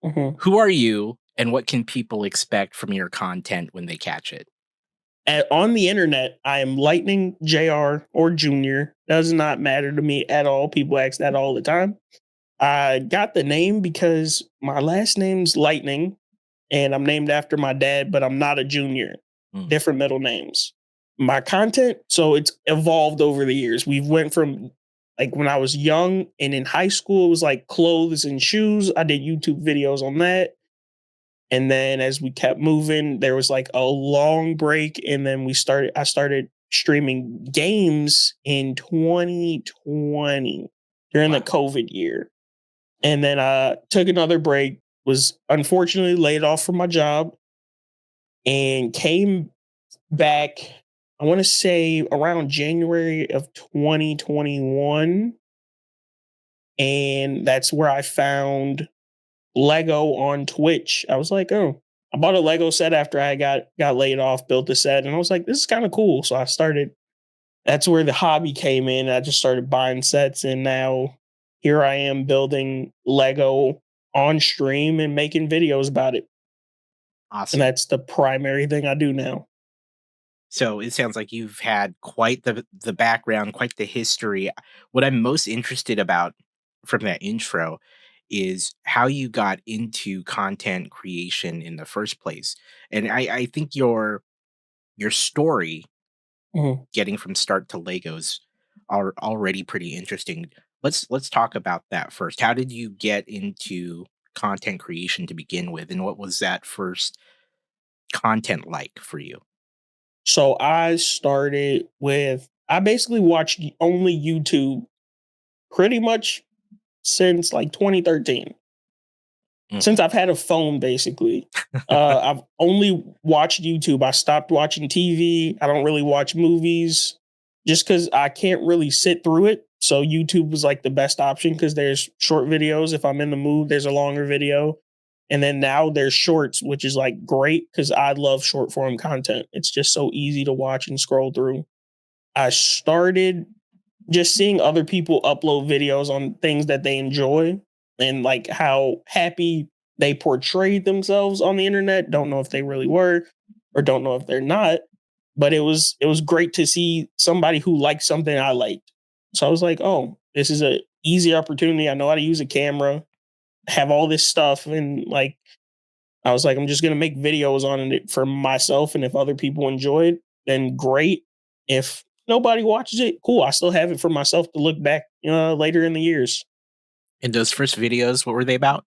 Mhm. Who are you, and what can people expect from your content when they catch it? On the internet, I am LighteningJR or Junior. Does not matter to me at all. People ask that all the time. I got the name because my last name's Lightning, and I'm named after my dad, but I'm not a junior. Mm, Different middle names. My content, so it's evolved over the years. We've went from like when I was young and in high school, it was like clothes and shoes. I did YouTube videos on that. And then as we kept moving, there was like a long break. And then I started streaming games in 2020 during the wow. COVID year. And then I took another break, was unfortunately laid off from my job, and came back, I want to say around January of 2021. And that's where I found Lego on Twitch. I was like, oh, I bought a Lego set after I got laid off, built the set, and I was like, this is kind of cool. So I started. That's where the hobby came in. I just started buying sets, and now here I am building Lego on stream and making videos about it. And Awesome. that's the primary thing I do now. So it sounds like you've had quite the background, quite the history. What I'm most interested about from that intro is how you got into content creation in the first place. And I think your story Mhm. getting from start to Legos are already pretty interesting. Let's talk about that first. How did you get into content creation to begin with, and what was that first content like for you? So I basically watched only YouTube pretty much since like 2013. Since Mhm. I've had a phone, basically, I've only watched YouTube. I stopped watching TV. I don't really watch movies just because I can't really sit through it. So YouTube was like the best option because there's short videos. If I'm in the mood, there's a longer video. And then now there's shorts, which is like great because I love short form content. It's just so easy to watch and scroll through. I started just seeing other people upload videos on things that they enjoy and like how happy they portrayed themselves on the internet. Don't know if they really were or don't know if they're not, but it was great to see somebody who liked something I liked. So I was like, oh, this is a easy opportunity. I know how to use a camera, have all this stuff, and like I was like, I'm just gonna make videos on it for myself, and if other people enjoy it, then great. If nobody watches it, cool. I still have it for myself to look back later in the years. And those first videos, what were they about?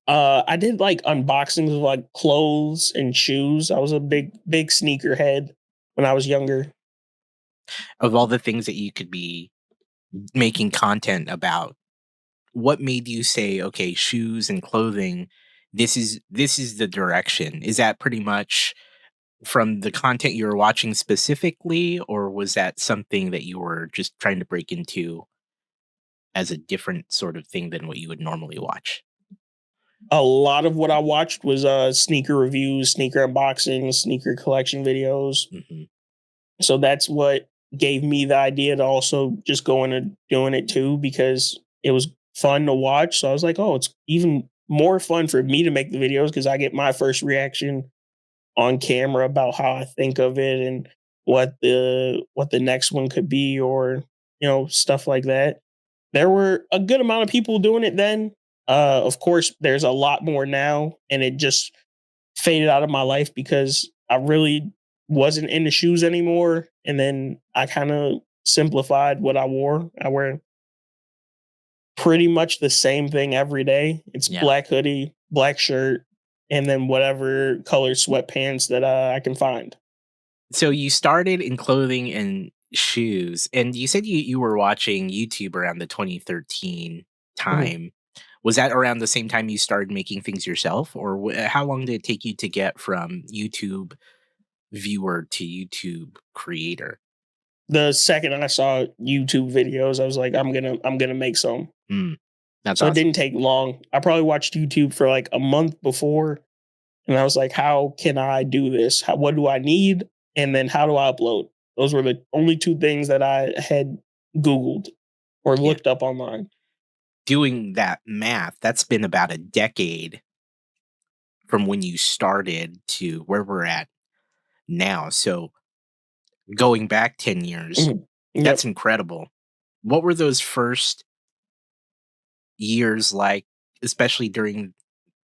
I did like unboxings of like clothes and shoes. I was a big sneakerhead when I was younger. Of all the things that you could be making content about, what made you say, "Okay, shoes and clothing, this is the direction." Is that pretty much from the content you were watching specifically, or was that something that you were just trying to break into as a different sort of thing than what you would normally watch? A lot of what I watched was sneaker reviews, sneaker unboxings, sneaker collection videos. Mhm. So that's what gave me the idea to also just go into doing it too because it was fun to watch. So I was like, oh, it's even more fun for me to make the videos because I get my first reaction on camera about how I think of it and what the next one could be or stuff like that. There were a good amount of people doing it then. Of course, there's a lot more now, and it just faded out of my life because I really wasn't into shoes anymore. And then I kind of simplified what I wore. I wear pretty much the same thing every day. It's Yeah. black hoodie, black shirt, and then whatever color sweatpants that I can find. So you started in clothing and shoes, and you said you were watching YouTube around the 2013 Mhm. time. Was that around the same time you started making things yourself, or how long did it take you to get from YouTube viewer to YouTube creator? The second I saw YouTube videos, I was like, I'm gonna make some. Mm, that's So it awesome. didn't take long. I probably watched YouTube for like a month before. And I was like, how can I do this? What do I need? And then how do I upload? Those were the only two things that I had Googled or Yeah. looked up online. doing that math, that's been about a decade from when you started to where we're at now. So going back 10 years, Mhm. Yep. that's incredible. What were those first years like, especially during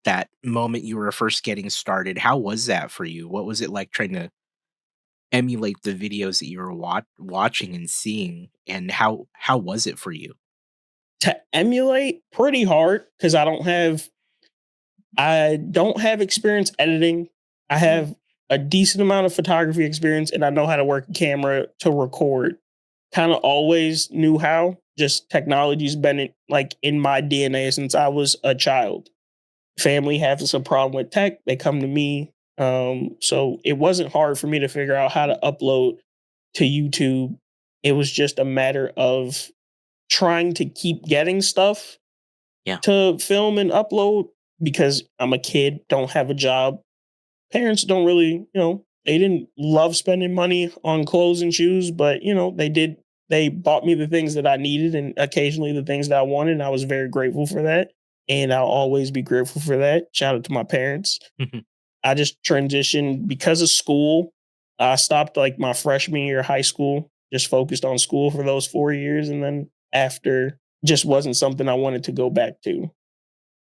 that moment you were first getting started? How was that for you? What was it like trying to emulate the videos that you were watching and seeing, and how was it for you? To emulate, pretty hard because I don't have experience editing. I Mm, have a decent amount of photography experience and I know how to work a camera to record. Kind of always knew how. Just technology's been in my DNA since I was a child. Family has a problem with tech, they come to me. So it wasn't hard for me to figure out how to upload to YouTube. It was just a matter of trying to keep getting stuff yeah. to film and upload because I'm a kid, don't have a job. Parents don't really, they didn't love spending money on clothes and shoes, but they did. They bought me the things that I needed and occasionally the things that I wanted. And I was very grateful for that. And I'll always be grateful for that. Shout out to my parents. I just transitioned because of school. I stopped like my freshman year of high school, just focused on school for those 4 years. And then after, just wasn't something I wanted to go back to.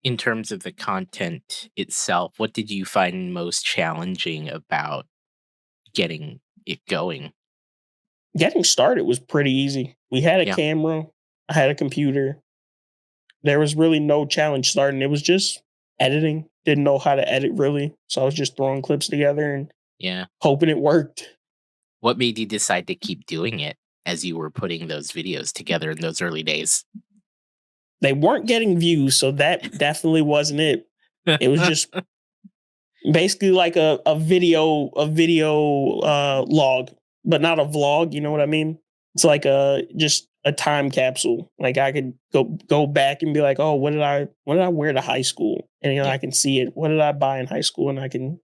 In terms of the content itself, what did you find most challenging about getting it going? Getting started was pretty easy. We had a Yeah. camera, I had a computer. There was really no challenge starting. It was just editing. Didn't know how to edit really. So I was just throwing clips together and Yeah. hoping it worked. What made you decide to keep doing it as you were putting those videos together in those early days? They weren't getting views, so that definitely wasn't it. It was just basically like a video log, but not a vlog, you know what I mean? It's like a just a time capsule. Like I could go back and be like, "Oh, what did I wear to high school?" And Yeah. I can see it. What did I buy in high school and I can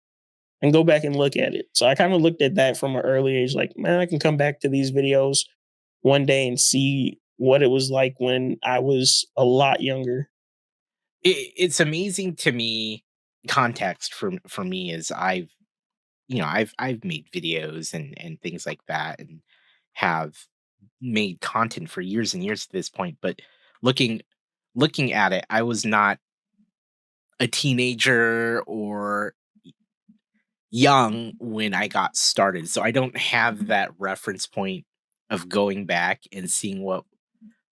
and go back and look at it. So I kind of looked at that from an early age like, man, I can come back to these videos one day and see what it was like when I was a lot younger. It's amazing to me. Context for me is I've made videos and things like that, and have made content for years and years at this point, but looking looking at it, I was not a teenager or young when I got started. So I don't have that reference point of going back and seeing what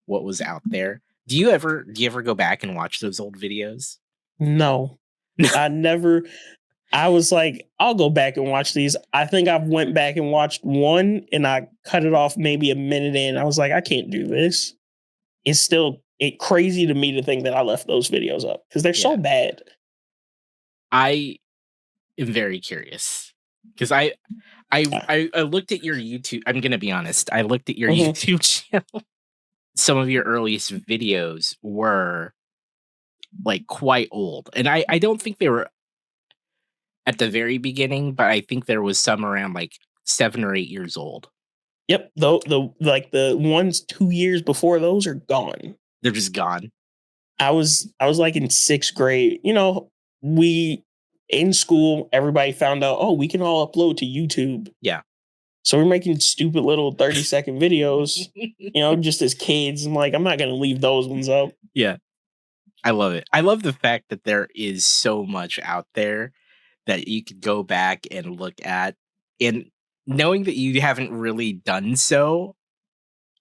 was out there. Do you ever go back and watch those old videos? No, I never I was like, I'll go back and watch these. I think I've went back and watched one and I cut it off maybe a minute in. I was like, I can't do this. It's still crazy to me to think that I left those videos up because they're so Yeah. bad. I am very curious because Uh, I looked at your YouTube. I'm gonna be honest. I looked at your mhm. YouTube channel. Some of your earliest videos were like quite old, and I don't think they were at the very beginning, but I think there was some around like 7 or 8 years old. Yep, the ones 2 years before those are gone. They're just gone. I was like in sixth grade. We in school, everybody found out, oh, we can all upload to YouTube. Yeah. So we're making stupid little 30-second videos, just as kids. I'm like, I'm not gonna leave those ones up. Yeah. I love it. I love the fact that there is so much out there that you could go back and look at. And knowing that you haven't really done so,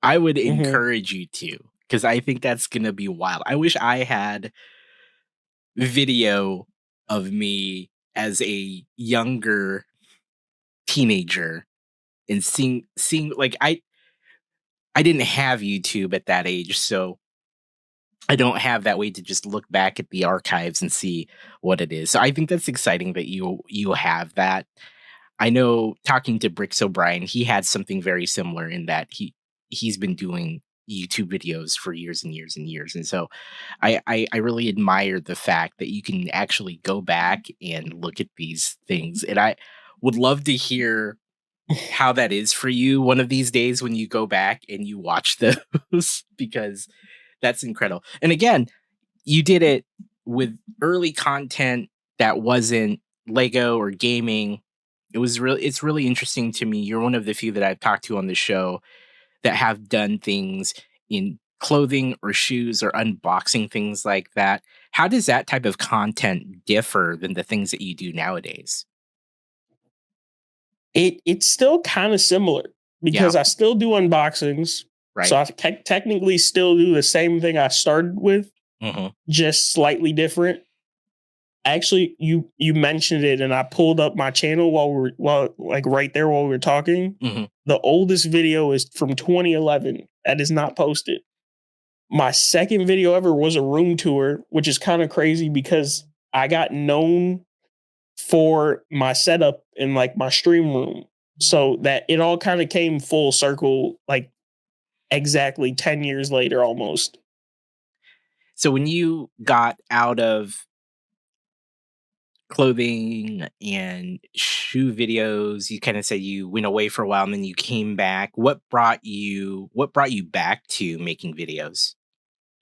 I would Hmm. encourage you to, because I think that's going to be wild. I wish I had video of me as a younger teenager and seeing like I didn't have YouTube at that age, so I don't have that way to just look back at the archives and see what it is. So I think that's exciting that you have that. I know talking to Bricks O'Brien, he had something very similar in that he's been doing YouTube videos for years and years and years. And so I really admire the fact that you can actually go back and look at these things. And I would love to hear how that is for you one of these days when you go back and you watch those because That's incredible. And again, you did it with early content that wasn't Lego or gaming. It's really interesting to me. You're one of the few that I've talked to on the show that have done things in clothing or shoes or unboxing things like that. How does that type of content differ than the things that you do nowadays? It's still kind of similar Yeah, because I still do unboxings. So right. I technically still do the same thing I started with, Hmm. just slightly different. Actually, you mentioned it, and I pulled up my channel while like right there while we were talking. Hmm. The oldest video is from 2011. That is not posted. My second video ever was a room tour, which is kind of crazy because I got known for my setup in like my stream room. So that it all kind of came full circle, like exactly 10 years later almost. So when you got out of clothing and shoe videos, you kind of said you went away for a while and then you came back. What brought you back to making videos?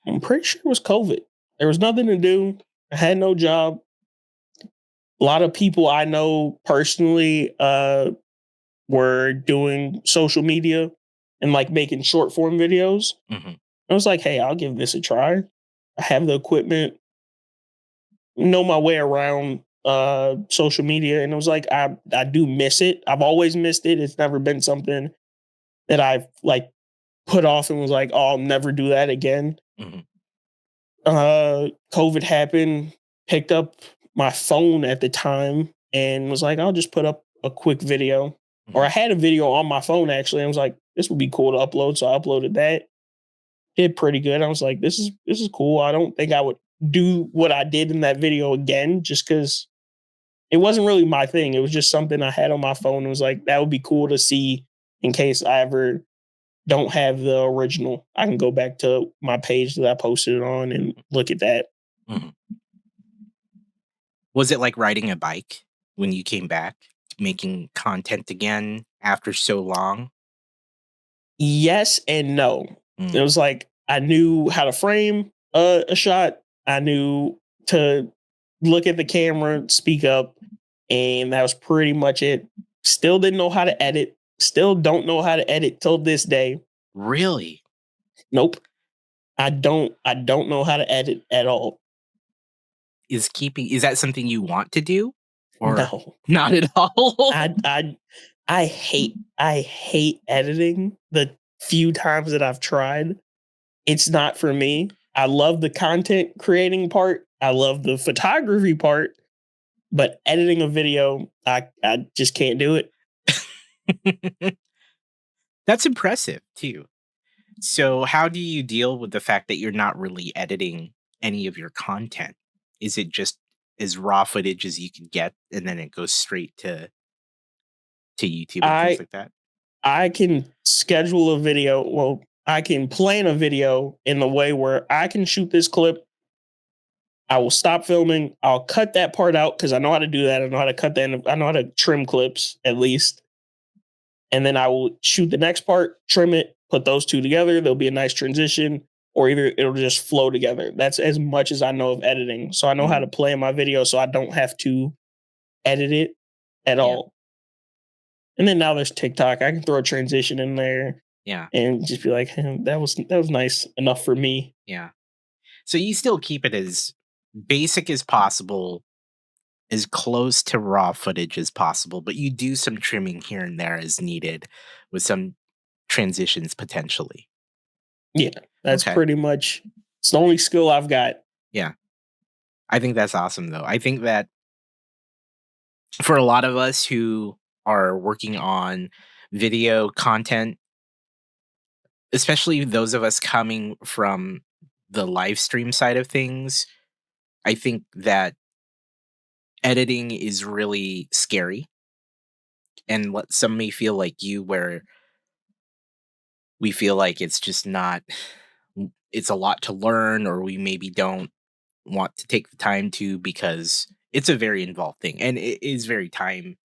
I'm pretty sure it was COVID. There was nothing to do. I had no job. A lot of people I know personally were doing social media and like making short form videos. Hmm. I was like, hey, I'll give this a try. I have the equipment, know my way around social media, and it was like I do miss it. I've always missed it. It's never been something that I've like put off and was like, oh, I'll never do that again. Hmm. COVID happened, picked up my phone at the time and was like, I'll just put up a quick video. Or Hmm. I had a video on my phone actually. I was like, this would be cool to upload. So I uploaded that. Did pretty good. I was like, this is cool. I don't think I would do what I did in that video again just because it wasn't really my thing. It was just something I had on my phone. It was like, that would be cool to see in case I ever don't have the original. I can go back to my page that I posted it on and look at that. Hmm. Was it like riding a bike when you came back, making content again after so long? Yes and no. It Mm. was like I knew how to frame a shot. I knew to look at the camera, speak up, and that was pretty much it. Still didn't know how to edit. Still don't know how to edit till this day. Really? Nope. I don't know how to edit at all. Is that something you want to do or No. not at all? I I I hate editing the few times that I've tried. It's not for me. I love the content creating part. I love the photography part, but editing a video, I just can't do it. That's impressive too. So, how do you deal with the fact that you're not really editing any of your content? Is it just as raw footage as you can get and then it goes straight to YouTube and things I like that? I can schedule a video. Well, I can plan a video in the way where I can shoot this clip. I will stop filming. I'll cut that part out because I know how to do that. I know how to cut that. I know how to trim clips at least. And then I will shoot the next part, trim it, put those two together. There'll be a nice transition, or either it'll just flow together. That's as much as I know of editing. So I know how Mm, to plan my video so I don't have to edit it at yeah, all. And then now there's TikTok. I can throw a transition in there yeah, and just be like, that was nice enough for me. yeah. So you still keep it as basic as possible, as close to raw footage as possible, but you do some trimming here and there as needed with some transitions potentially. Yeah, that's Okay. pretty much it's the only skill I've got. Yeah. I think that's awesome though. I think that for a lot of us who are working on video content, especially those of us coming from the live stream side of things, I think that editing is really scary. And what some may feel like you, where we feel like it's just not, it's a lot to learn, or we maybe don't want to take the time to because it's a very involved thing and it is very time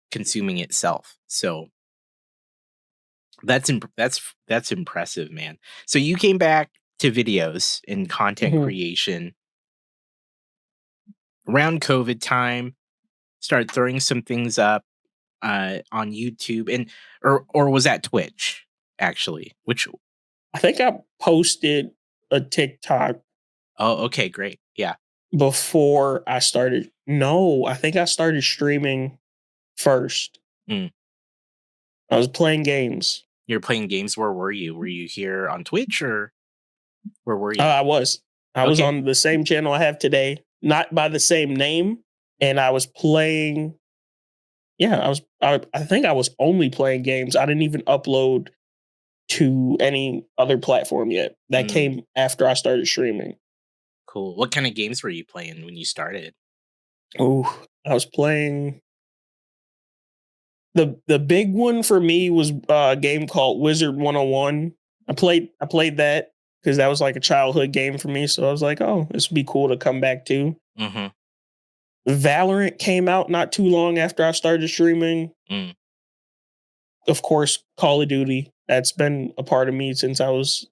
consuming itself. So that's impressive, man. So you came back to videos and content Mhm. creation around COVID time. Started throwing some things up on YouTube and or was that Twitch actually? Which I think I posted a TikTok oh okay, great. Yeah. before I started. No, I think I started streaming first. Mm. I was playing games. You're playing games. Where were you? Were you here on Twitch or where were Uh, you? I was. I was Okay. on the same channel I have today, not by the same name, and I was playing. Yeah, I think I was only playing games. I didn't even upload to any other platform yet. That Mm, came after I started streaming. cool. What kind of games were you playing when you started? Oh, I was playing the big one for me was a game called Wizard 101. I played that because that was like a childhood game for me. So I was like, oh, this would be cool to come back to. Mhm. Valorant came out not too long after I started streaming. Mm, Of course, Call of Duty. That's been a part of me since I was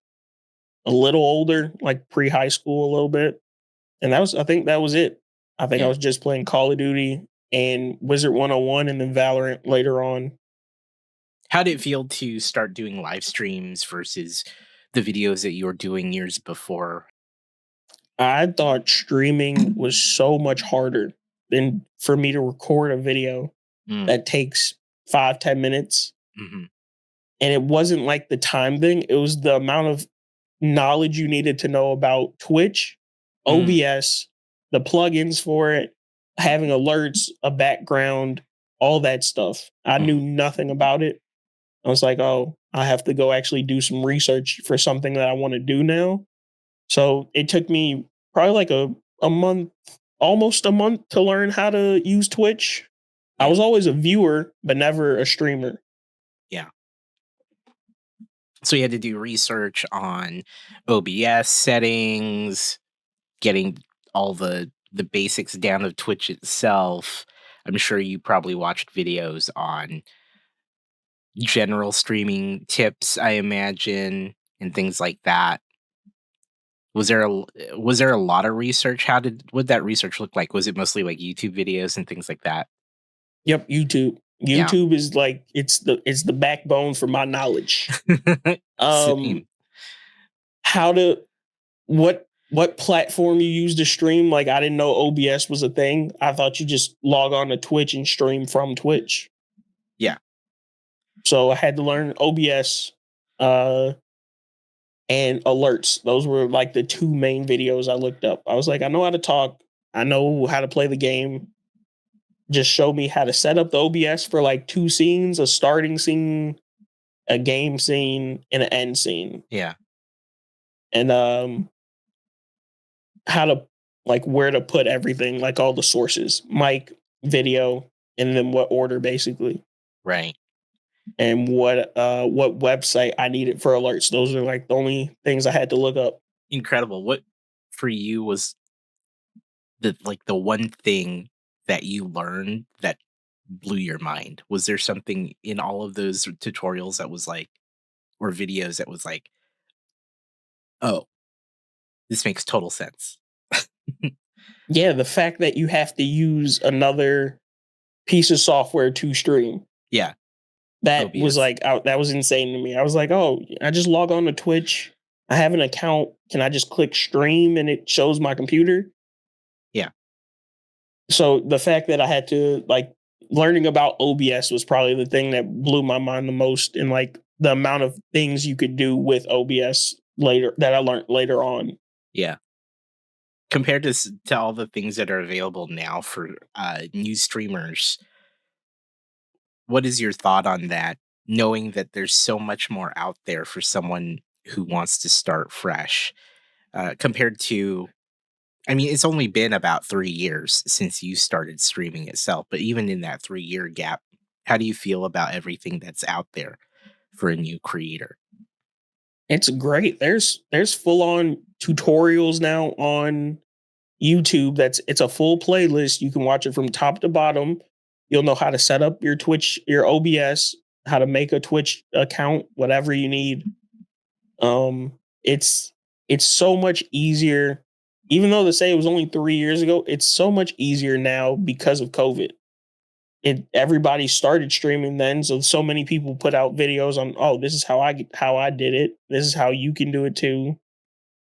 a little older, like pre high school a little bit. And I think that was it. I think I yeah. was just playing Call of Duty and Wizard 101 and then Valorant later on. How did it feel to start doing live streams versus the videos that you were doing years before? I thought streaming was so much harder than for me to record a video Mm, that takes 5-10 minutes. mhm, And it wasn't like the time thing, it was the amount of knowledge you needed to know about Twitch, mm, OBS, the plugins for it, having alerts, a background, all that stuff. I knew mhm. nothing about it. I was like, oh, I have to go actually do some research for something that I want to do now. So it took me probably like a month, almost a month to learn how to use Twitch. I Yeah, was always a viewer, but never a streamer. yeah. So you had to do research on OBS settings, getting all the basics down of Twitch itself. I'm sure you probably watched videos on general streaming tips, I imagine, and things like that. Was there a lot of research? What that research look like? Was it mostly like YouTube videos and things like that? Yep, YouTube. Yeah. YouTube is like it's the backbone for my knowledge. Um Same. how to what platform you use to stream? Like I didn't know OBS was a thing. I thought you just log on to Twitch and stream from Twitch. Yeah. So I had to learn OBS uh and alerts. Those were like the two main videos I looked up. I was like, I know how to talk, I know how to play the game. Just show me how to set up the OBS for like two scenes, a starting scene, a game scene, and an end scene. Yeah. And how to like where to put everything, like all the sources, mic, video, and then what order basically. Right. And what website I needed for alerts. Those are like the only things I had to look up. Incredible. What for you was the one thing that you learned that blew your mind? Was there something in all of those tutorials that was like or videos that was like, "Oh, this makes total sense." Yeah, the fact that you have to use another piece of software to stream. Yeah. That was OBS. like that was insane to me. I was like, "Oh, I just log on to Twitch. I have an account. Can I just click stream and it shows my computer?" Yeah. So the fact that I had to like learning about OBS was probably the thing that blew my mind the most, and like the amount of things you could do with OBS later that I learned later on. Yeah. Compared to all the things that are available now for, new streamers, what is your thought on that? Knowing that there's so much more out there for someone who wants to start fresh, compared to I mean, it's only been about 3 years since you started streaming itself, but even in that 3-year gap, how do you feel about everything that's out there for a new creator? It's great. There's full on tutorials now on YouTube. It's a full playlist. You can watch it from top to bottom. You'll know how to set up your Twitch, your OBS, how to make a Twitch account, whatever you need. It's it's so much easier. Even though they say it was only 3 years ago, it's so much easier now because of COVID. Everybody started streaming then, so many people put out videos on, oh, this is how I did it. This is how you can do it too,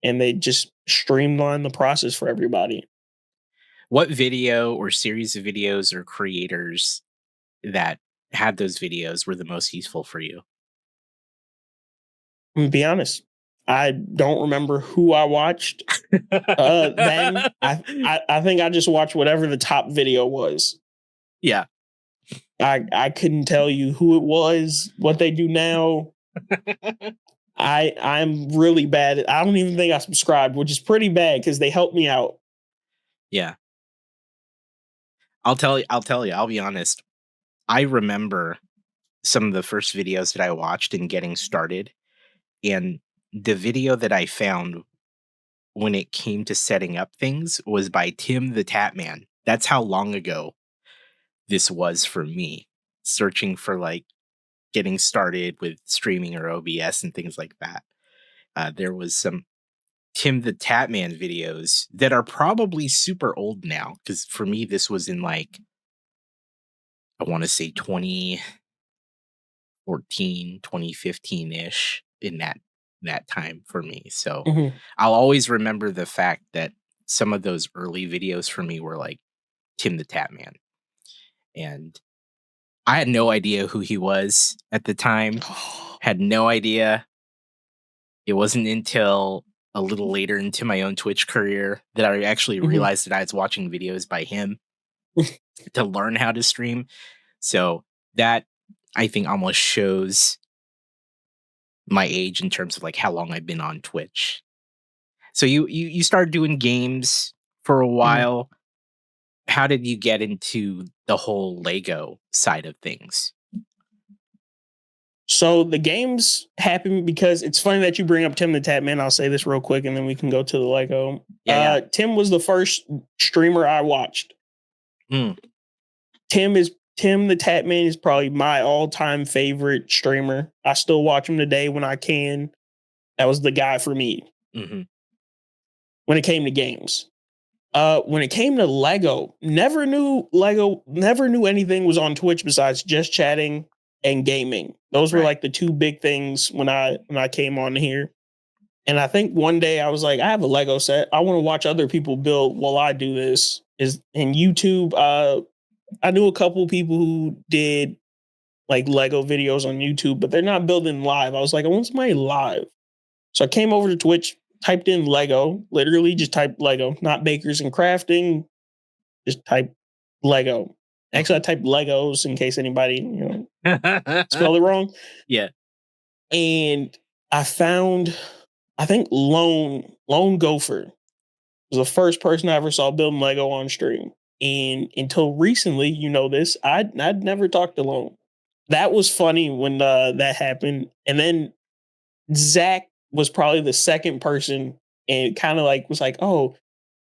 and they just streamline the process for everybody. What video or series of videos or creators that had those videos were the most useful for you? I'm gonna be honest, I don't remember who I watched. Then I think I just watched whatever the top video was. Yeah. I couldn't tell you who it was, what they do now. I'm really bad. I don't even think I subscribed, which is pretty bad because they helped me out. Yeah. I'll tell you, I'll be honest. I remember some of the first videos that I watched in getting started, and the video that I found when it came to setting up things was by Tim the Tatman. That's how long ago this was for me, searching for like getting started with streaming or OBS and things like that. There was some Tim the Tatman videos that are probably super old now, because for me, this was in like, I want to say 2014, 2015 ish in that time for me. So Mhm. I'll always remember the fact that some of those early videos for me were like Tim the Tatman. And I had no idea who he was at the time. Had no idea. It wasn't until a little later into my own Twitch career that I actually Mhm. realized that I was watching videos by him to learn how to stream. So that, I think, almost shows my age in terms of like how long I've been on Twitch. So you started doing games for a Mhm. while. How did you get into the whole Lego side of things? So the games happen because it's funny that you bring up Tim the Tatman. I'll say this real quick and then we can go to the Lego. Yeah, yeah. Tim was the first streamer I watched. Mm, Tim the Tatman is probably my all-time favorite streamer. I still watch him today when I can. That was the guy for me hmm. when it came to games. When it came to Lego, never knew anything was on Twitch besides just chatting and gaming. Those were Right. like the two big things when I came on here. And I think one day I was like, I have a Lego set. I want to watch other people build while I do this. Is in YouTube. I knew a couple people who did like Lego videos on YouTube, but they're not building live. I was like, I want somebody live. So I came over to Twitch, typed in Lego, literally just typed Lego, not bakers and crafting, just type Lego. Actually, I typed Legos in case anybody, spelled it wrong. Yeah. And I found, I think Lone Gopher was the first person I ever saw building Lego on stream. And until recently, this, I'd never talked to Lone. That was funny when that happened. And then Zach was probably the second person and kind of like was like, oh,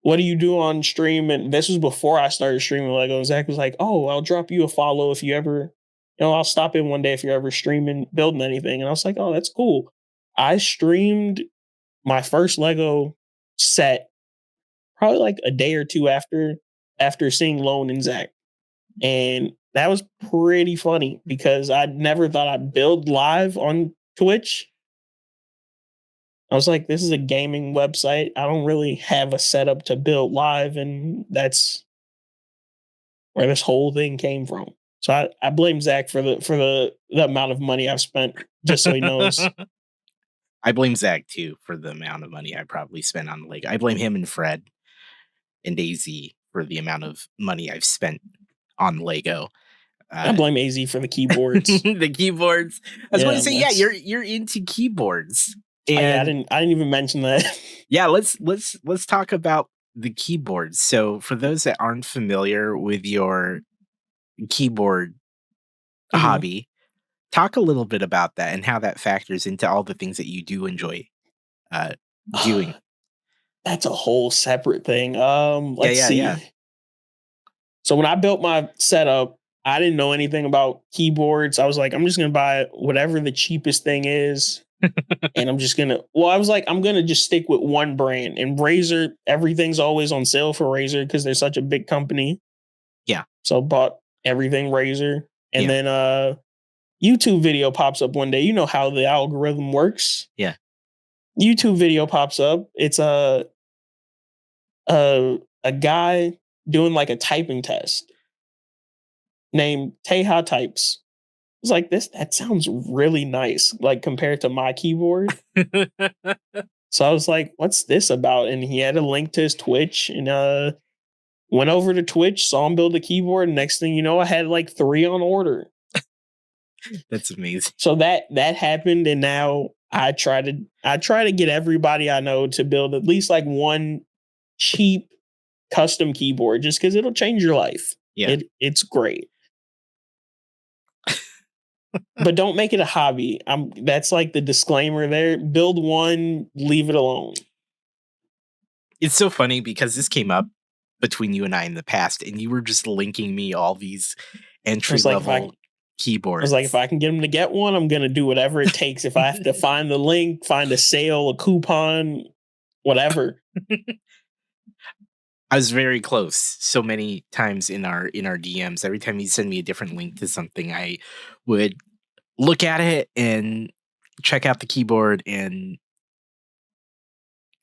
what do you do on stream? And this was before I started streaming Lego. And Zach was like, oh, I'll drop you a follow if you ever, I'll stop in one day if you're ever streaming, building anything. And I was like, oh, that's cool. I streamed my first Lego set probably like a day or two after seeing Lone and Zach. And that was pretty funny because I never thought I'd build live on Twitch. I was like, this is a gaming website. I don't really have a setup to build live, and that's where this whole thing came from. So I blame Zach for the amount of money I've spent, just so he knows. I blame Zach too for the amount of money I probably spent on Lego. I blame him and Fred and AZ for the amount of money I've spent on Lego. I Uh, blame AZ for the keyboards. the keyboards. I was going to Yeah, say, yeah, you're into keyboards, oh yeah, I and didn't even mention that. yeah, let's talk about the keyboards. So, for those that aren't familiar with your keyboard Mhm. hobby, talk a little bit about that and how that factors into all the things that you do enjoy uh, doing. That's a whole separate thing. Yeah, Let's yeah, yeah. see. So when I built my setup, I didn't know anything about keyboards. I was like, I'm just gonna buy whatever the cheapest thing is. And I'm just gonna. Well, I was like, I'm gonna just stick with one brand. And Razer, everything's always on sale for Razer because they're such a big company. Yeah. So bought everything Razer, and Yeah. then YouTube video pops up one day. You know how the algorithm works. Yeah. YouTube video pops up. It's a guy doing like a typing test named Teha Types. I was like, that sounds really nice, like compared to my keyboard. So I was like, what's this about? And he had a link to his Twitch and went over to Twitch, saw him build a keyboard. Next thing you know, I had like 3 on order. That's amazing. So that happened, and now I try to get everybody I know to build at least like one cheap custom keyboard just because it'll change your life. Yeah. It's great. But don't make it a hobby. That's like the disclaimer there. Build one, leave it alone. It's so funny because this came up between you and I in the past, and you were just linking me all these entry level keyboards. I was like, if I can get them to get one, I'm going to do whatever it takes. If I have to find the link, find a sale, a coupon, whatever. I was very close so many times in our DMs. Every time you send me a different link to something, I would look at it and check out the keyboard and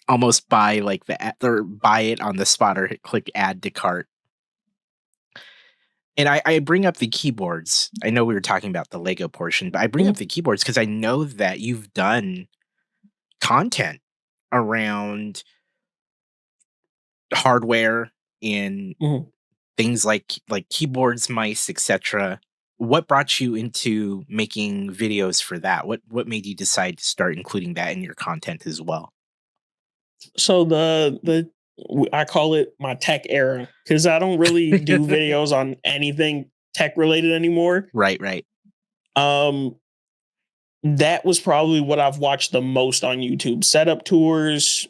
almost buy like or buy it on the spot or click add to cart. And I bring up the keyboards. I know we were talking about the Lego portion, but I bring up the keyboards because I know that you've done content around hardware and things like keyboards, mice, etc. What brought you into making videos for that? What made you decide to start including that in your content as well? So I call it my tech era because I don't really do videos on anything tech related anymore. Right. That was probably what I've watched the most on YouTube. Setup tours,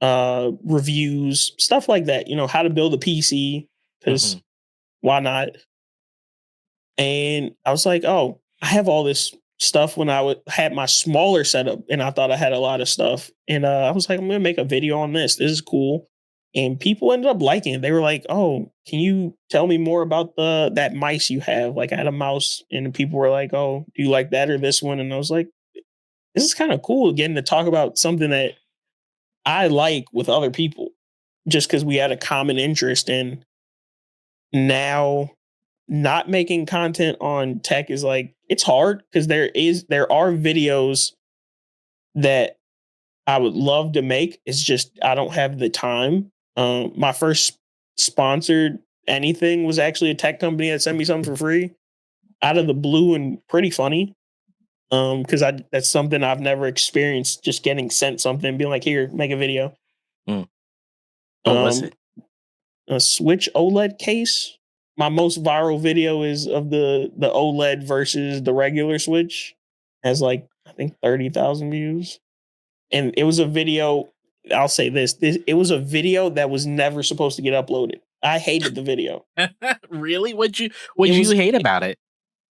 reviews, stuff like that. You know, how to build a PC because why not? And I was like, oh, I have all this stuff when had my smaller setup, and I thought I had a lot of stuff. And I was like, I'm gonna make a video on this. This is cool. And people ended up liking it. They were like, "Oh, can you tell me more about that mice you have?" Like, I had a mouse, and people were like, "Oh, do you like that or this one?" And I was like, "This is kind of cool getting to talk about something that I like with other people, just because we had a common interest." And now not making content on tech is like, it's hard because there are videos that I would love to make. It's just I don't have the time. My first sponsored anything was actually a tech company that sent me something for free out of the blue and pretty funny. Because that's something I've never experienced, just getting sent something and being like, here, make a video. What was it? A Switch OLED case. My most viral video is of the OLED versus the regular Switch. Has like I think 30,000 views, and it was a video. I'll say this: it was a video that was never supposed to get uploaded. I hated the video. Really? What'd you hate about it?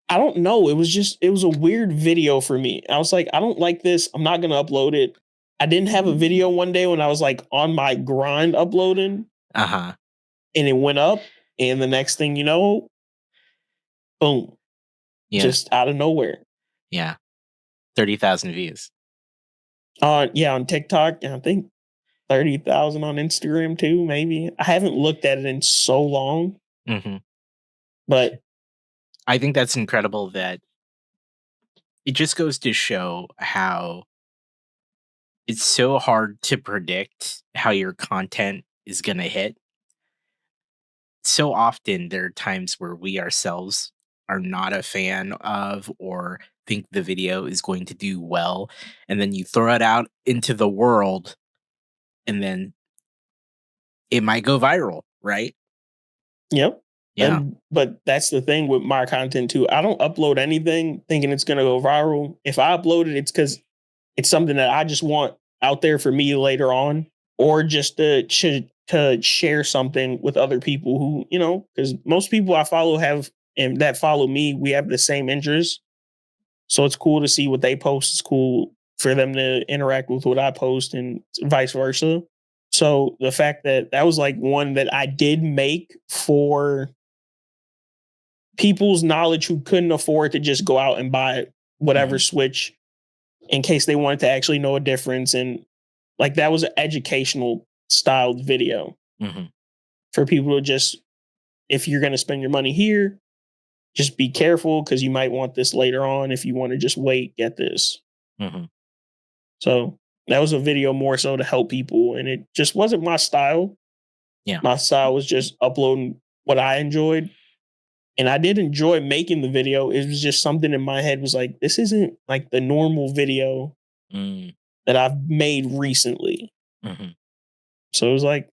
I don't know. It was a weird video for me. I was like, I don't like this. I'm not gonna upload it. I didn't have a video one day when I was like on my grind uploading. And it went up, and the next thing you know, boom. Yeah. Just out of nowhere. Yeah. 30,000 views. Yeah, on TikTok, and I think 30,000 on Instagram too, maybe. I haven't looked at it in so long. But I think that's incredible that it just goes to show how it's so hard to predict how your content is going to hit. So often there are times where we ourselves are not a fan of or think the video is going to do well. And then you throw it out into the world and then it might go viral, right? Yep. Yeah. But that's the thing with my content too. I don't upload anything thinking it's going to go viral. If I upload it, it's because it's something that I just want out there for me later on, or just to share something with other people who, you know, because most people I follow and that follow me, we have the same interests. So it's cool to see what they post. It's cool for them to interact with what I post and vice versa. So the fact that that was like one that I did make for people's knowledge who couldn't afford to just go out and buy whatever Mhm, Switch in case they wanted to actually know a difference. And like that was an educational styled video mhm, for people to just, if you're going to spend your money here, just be careful because you might want this later on. If you want to just wait, get this. mhm. So that was a video more so to help people. And it just wasn't my style. Yeah. My style was just uploading what I enjoyed. And I did enjoy making the video. It was just something in my head was like, this isn't like the normal video Mm, that I've made recently. mhm. So it was like,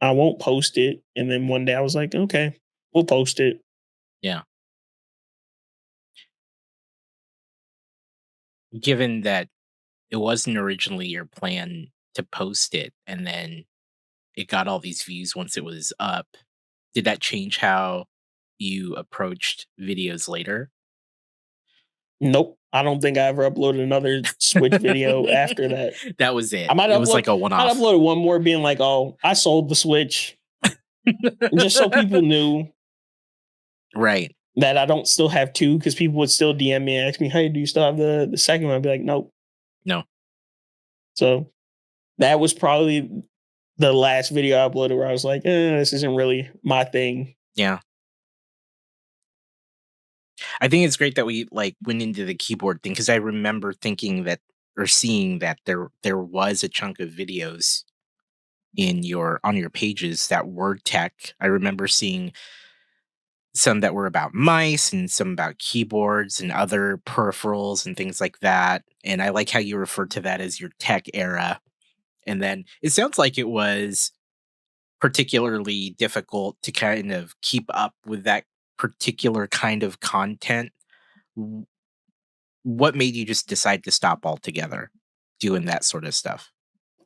I won't post it. And then one day I was like, okay, we'll post it. Yeah. Given that it wasn't originally your plan to post it and then it got all these views once it was up, did that change how you approached videos later? Nope. I don't think I ever uploaded another Switch video after that. That was I it. It was like a might one-off. upload one more being like, oh, I sold the Switch. Just so people knew Right. that I don't still have two, because people would still DM me and ask me, hey, do you still have the second one? I'd be like, nope. No. So that was probably the last video I uploaded where I was like, this isn't really my thing. Yeah. I think it's great that we like went into the keyboard thing because I remember thinking that or seeing that there was a chunk of videos in your on your pages that were tech. I remember seeing some that were about mice and some about keyboards and other peripherals and things like that. And I like how you refer to that as your tech era. And then it sounds like it was particularly difficult to kind of keep up with that particular kind of content. W- What made you just decide to stop altogether doing that sort of stuff?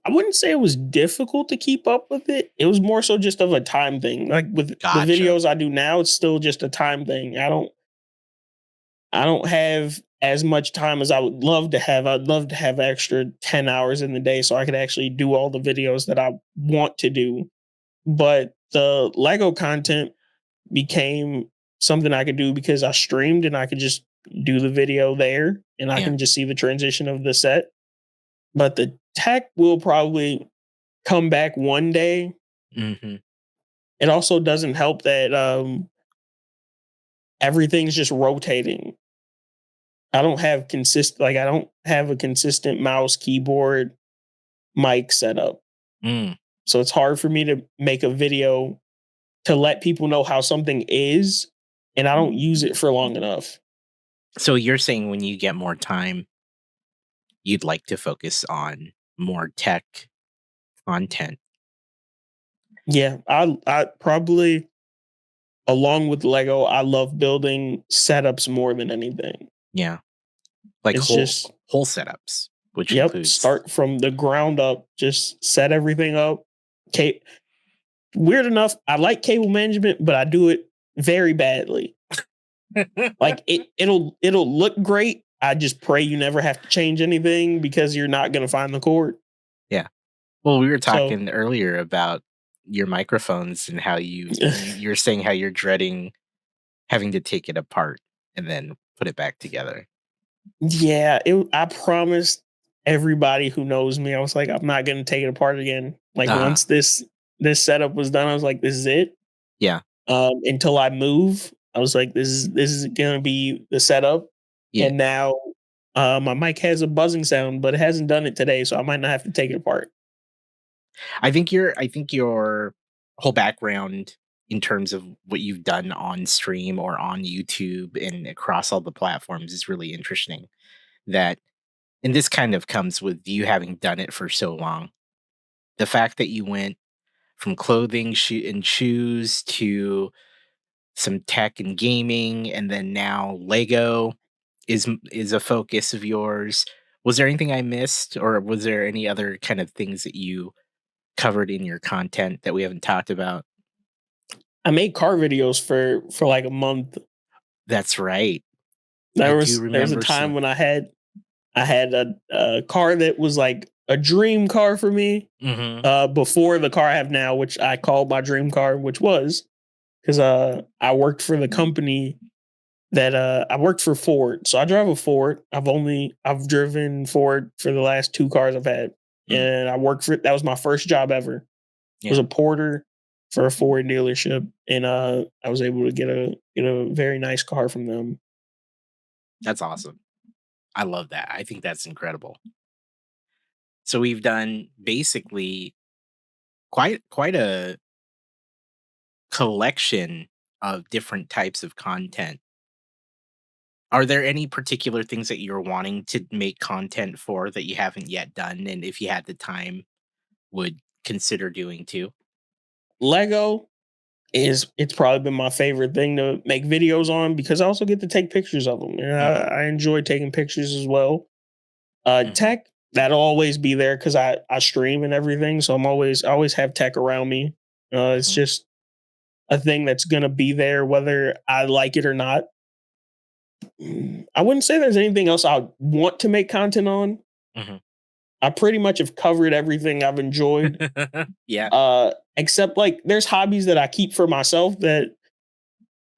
I wouldn't say it was difficult to keep up with it. It was more so just of a time thing. Like with the Gotcha. videos I do now, it's still just a time thing. I don't have as much time as I would love to have. I'd love to have extra 10 hours in the day so I could actually do all the videos that I want to do. But the Lego content became something I could do because I streamed and I could just do the video there and I Yeah. can just see the transition of the set. But the tech will probably come back one day. Hmm. It also doesn't help that everything's just rotating. I don't have a consistent mouse, keyboard, mic setup. Mm. So it's hard for me to make a video to let people know how something is, and I don't use it for long enough. So you're saying when you get more time, you'd like to focus on more tech content. Yeah, I probably, along with Lego, I love building setups more than anything. Yeah. Like It's just, whole setups, which yep, includes start from the ground up, just set everything up. Okay, weird enough, I like cable management, but I do it very badly. Like it'll look great. I just pray you never have to change anything because you're not going to find the cord. Yeah. Well, we were So talking earlier about your microphones and how you're saying how you're dreading having to take it apart and then put it back together. yeah, I promised everybody who knows me, I was like, I'm not going to take it apart again. Like Uh-huh. once this setup was done, I was like, this is it. Yeah. Until I move, I was like, this is going to be the setup. Yeah. And now my mic has a buzzing sound, but it hasn't done it today, so I might not have to take it apart. I think your whole background in terms of what you've done on stream or on YouTube and across all the platforms is really interesting. That and this kind of comes with you having done it for so long. The fact that you went from clothing and shoes to some tech and gaming and then now Lego is a focus of yours. Was there anything I missed or was there any other kind of things that you covered in your content that we haven't talked about? I made car videos for like a month. That's right. I do There was a remember time seeing. when I had a car that was like a dream car for me. Mhm. Before the car I have now, which I called my dream car, which was because I worked for the company that I worked for Ford. So I drive a Ford. I've driven Ford for the last two cars I've had. Mm, And I worked for that was my first job ever. Was yeah, a porter for a Ford dealership. And I was able to get a very nice car from them. that's awesome. I love that. I think that's incredible. So we've done basically quite a collection of different types of content. Are there any particular things that you're wanting to make content for that you haven't yet done, and if you had the time, would consider doing too? Lego is it's probably been my favorite thing to make videos on because I also get to take pictures of them. And Mhm, I enjoy taking pictures as well. mhm, Tech that'll always be there because I stream and everything, so I always have tech around me. It's mhm, just a thing that's gonna be there whether I like it or not. I wouldn't say there's anything else I want to make content on. mhm. I pretty much have covered everything I've enjoyed, Yeah, except like there's hobbies that I keep for myself that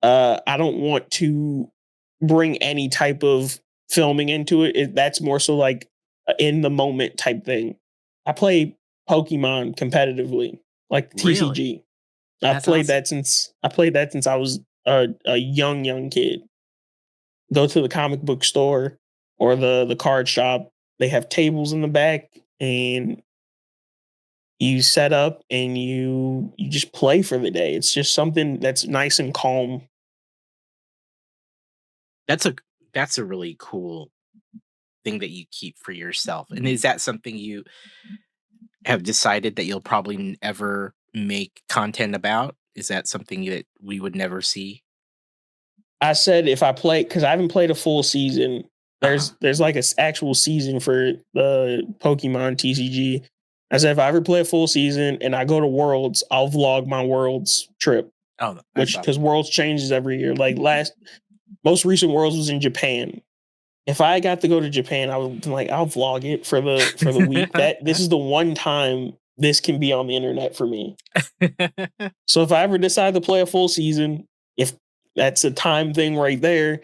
I don't want to bring any type of filming into it. That's more so like in the moment type thing. I play Pokemon competitively, like really? TCG. That's awesome. I played that since I was a young kid. Go to the comic book store or the card shop. They have tables in the back, and you set up and you just play for the day. It's just something that's nice and calm. That's a that's a really cool thing that you keep for yourself, and is that something you have decided that you'll probably ever make content about? Is that something that we would never see? I said if I play because I haven't played a full season. Uh-huh. There's like a actual season for the Pokemon TCG. I said if I ever play a full season and I go to Worlds, I'll vlog my Worlds trip, Oh, that's which because awesome. Worlds changes every year. Like most recent Worlds was in Japan. If I got to go to Japan, I would like I'll vlog it for the week. That this is the one time this can be on the internet for me. So if I ever decide to play a full season, if that's a time thing right there,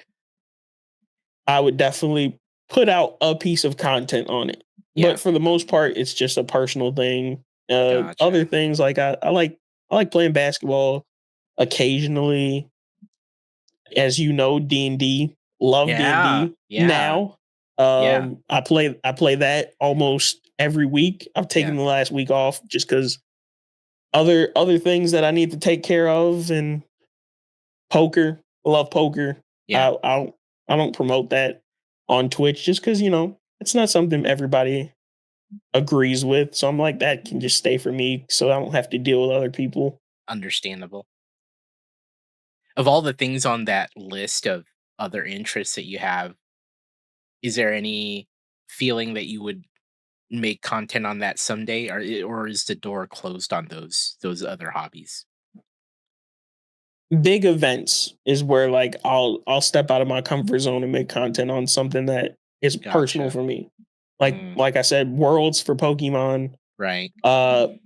I would definitely put out a piece of content on it. Yeah, But for the most part, it's just a personal thing. Other gotcha. things like I like playing basketball occasionally. As you know, D&D. Love Yeah, D&D. yeah, Now, yeah, I play that almost every week. I've taken yeah, the last week off just because other things that I need to take care of and poker. Love poker. yeah. I don't promote that on Twitch just because it's not something everybody agrees with. So I'm like that can just stay for me, so I don't have to deal with other people. Understandable. Of all the things on that list of other interests that you have, is there any feeling that you would make content on that someday, or is the door closed on those other hobbies? Big events is where like I'll step out of my comfort zone and make content on something that is personal Gotcha. for me. Mm, Like I said, Worlds for Pokemon, right.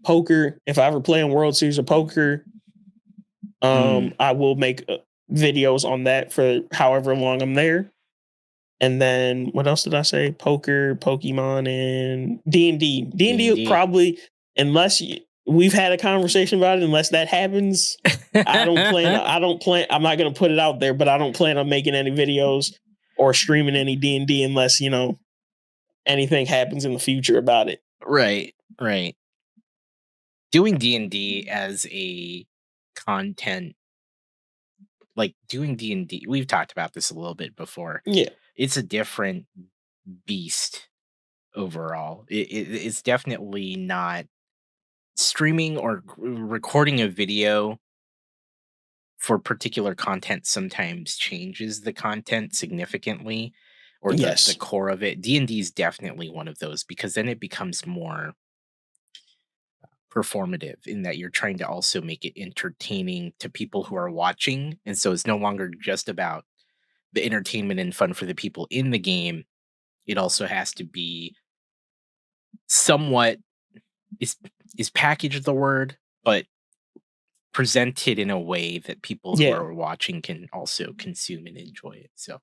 poker. If I ever play in World Series of Poker, Mm, I will make videos on that for however long I'm there. And then what else did I say? Poker, Pokemon, and D&D. D&D D&D. probably we've had a conversation about it. Unless that happens, I don't plan. I'm not going to put it out there, but I don't plan on making any videos or streaming any D&D unless anything happens in the future about it. Right, right. Doing D&D as a content, like doing D&D, we've talked about this a little bit before. Yeah. It's a different beast overall. It's definitely not streaming or recording a video for particular content sometimes changes the content significantly, or the Yes. core of it. D&D is definitely one of those because then it becomes more performative in that you're trying to also make it entertaining to people who are watching, and so it's no longer just about the entertainment and fun for the people in the game, it also has to be somewhat is is packaged the word, but presented in a way that people who Yeah. are watching can also consume and enjoy it. So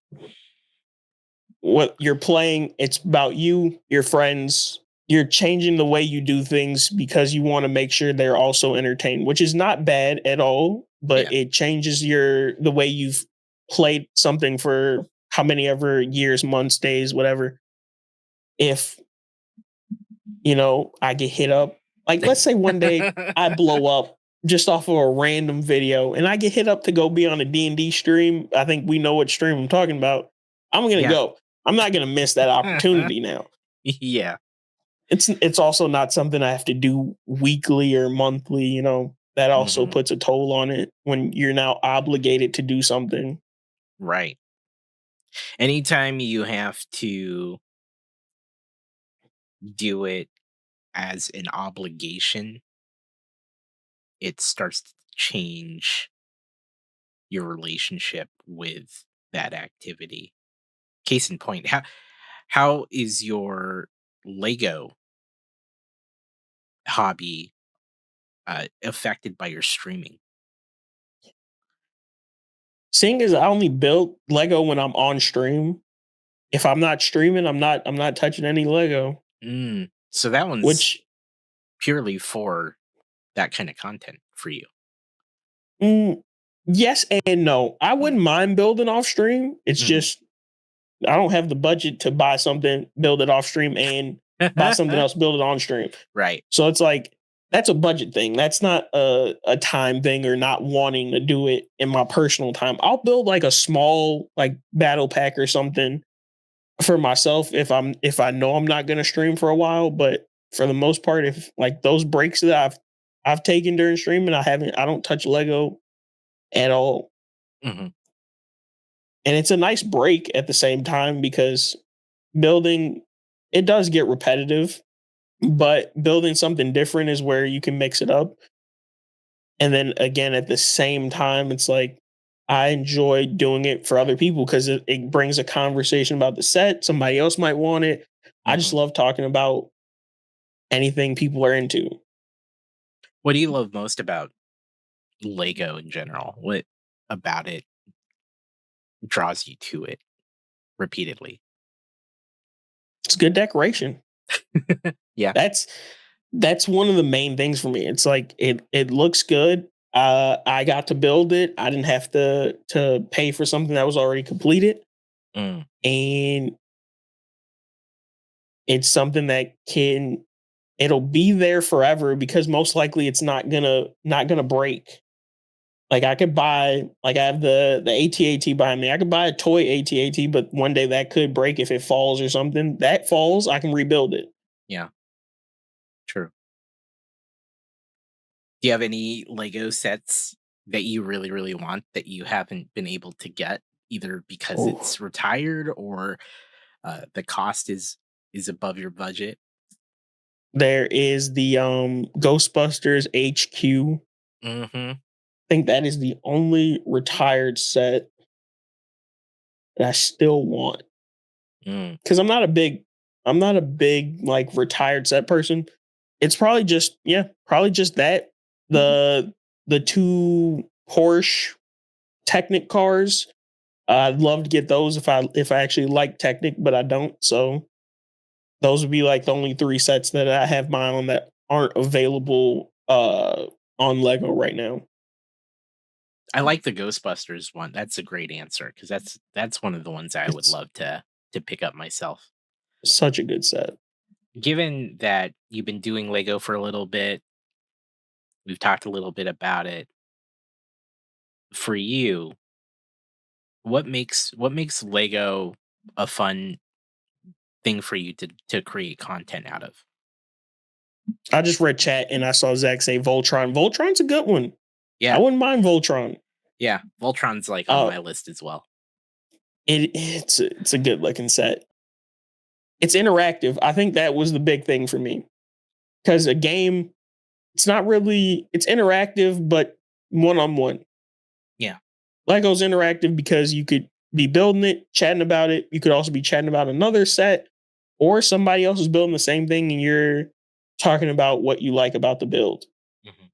What you're playing, it's about you, your friends. You're changing the way you do things because you want to make sure they're also entertained, which is not bad at all, but yeah. it changes the way you've played something for how many ever years, months, days, whatever. If, I get hit up, like let's say one day I blow up just off of a random video and I get hit up to go be on a D&D stream. I think we know what stream I'm talking about. I'm going to Yeah. go. I'm not going to miss that opportunity now. Yeah. It's also not something I have to do weekly or monthly, that also Hmm. puts a toll on it when you're now obligated to do something. Right. Anytime you have to do it as an obligation, it starts to change your relationship with that activity. Case in point, how is your Lego hobby affected by your streaming? Seeing as I only build Lego when I'm on stream, if I'm not streaming, I'm not touching any Lego, So that one's which purely for that kind of content for you. mm, yes and no. I Mm. wouldn't mind building off stream. It's Mhm. just I don't have the budget to buy something, build it off stream, and buy something else, build it on stream. Right. So it's like that's a budget thing. That's not a time thing or not wanting to do it in my personal time. I'll build like a small like battle pack or something for myself if I know I'm not gonna stream for a while. But for the most part, if like those breaks that I've taken during streaming, I don't touch Lego at all. Mhm. And it's a nice break at the same time because building it does get repetitive, but building something different is where you can mix it up. And then again, at the same time, it's like I enjoy doing it for other people because it brings a conversation about the set. Somebody else might want it. I just Mhm. love talking about anything people are into. What do you love most about Lego in general? What about it draws you to it repeatedly? It's good decoration. Yeah. That's that's one of the main things for me. It's like it looks good. I got to build it. I didn't have to pay for something that was already completed, Mm. and it's something that it'll be there forever because most likely it's not gonna break. Like I could buy like I have the AT-AT behind me. I could buy a toy AT-AT, but one day that could break if it falls or something. That falls, I can rebuild it. Yeah. True. Do you have any Lego sets that you really, really want that you haven't been able to get, either because Oh, it's retired or the cost is above your budget? there is the Ghostbusters HQ. Hmm. I think that is the only retired set that I still want Mm. because I'm not a big like retired set person. It's probably just that the two Porsche Technic cars. I'd love to get those if I actually like Technic, but I don't. So those would be like the only three sets that I have mine on that aren't available on Lego right now. I like the Ghostbusters one. That's a great answer because that's one of the ones I would It's love to pick up myself. such a good set. Given that you've been doing Lego for a little bit, we've talked a little bit about it. For you, what makes Lego a fun thing for you to create content out of? I just read chat and I saw Zach say Voltron. Voltron's a good one. I Yeah, wouldn't mind Voltron. yeah. Voltron's like on Uh, my list as well. it's a good looking set. It's interactive. I think that was the big thing for me because a game, it's interactive, but one on one. Yeah. Lego's interactive because you could be building it, chatting about it. You could also be chatting about another set, or somebody else is building the same thing and you're talking about what you like about the build. Mhm.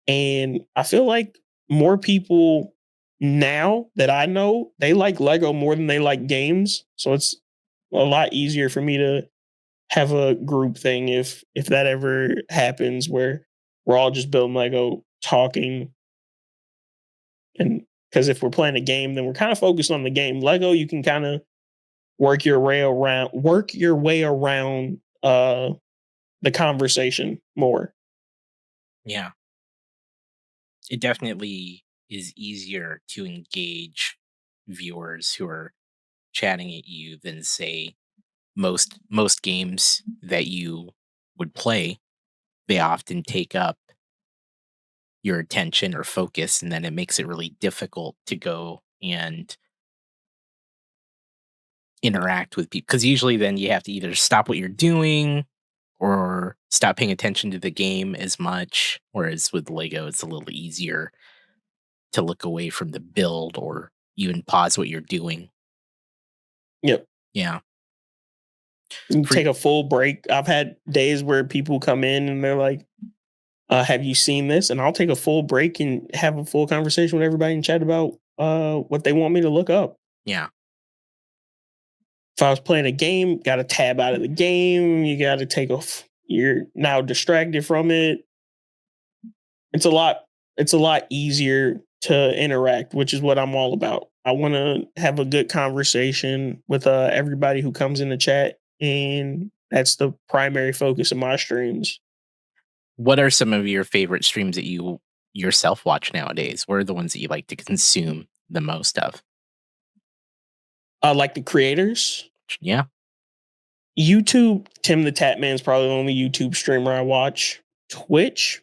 And I feel like more people now that I know, they like Lego more than they like games. So it's a lot easier for me to have a group thing if that ever happens where we're all just building Lego, talking, and because if we're playing a game, then we're kind of focused on the game. Lego, you can kind of work your way around the conversation more. Yeah. It definitely is easier to engage viewers who are chatting at you than say most games that you would play. They often take up your attention or focus, and then it makes it really difficult to go and interact with people, because usually then you have to either stop what you're doing or stop paying attention to the game as much, whereas with Lego it's a little easier to look away from the build or even pause what you're doing. Yep. Yeah. You For take a full break. I've had days where people come in and they're like, have you seen this? And I'll take a full break and have a full conversation with everybody and chat about what they want me to look up. Yeah. If I was playing a game, got to tab out of the game. You got to take off. You're now distracted from it. It's a lot. It's a lot easier to interact, which is what I'm all about. I want to have a good conversation with everybody who comes in the chat, and that's the primary focus of my streams. What are some of your favorite streams that you yourself watch nowadays? What are the ones that you like to consume the most of? Like the creators, Yeah. YouTube. Tim the Tatman's probably the only YouTube streamer I watch. Twitch,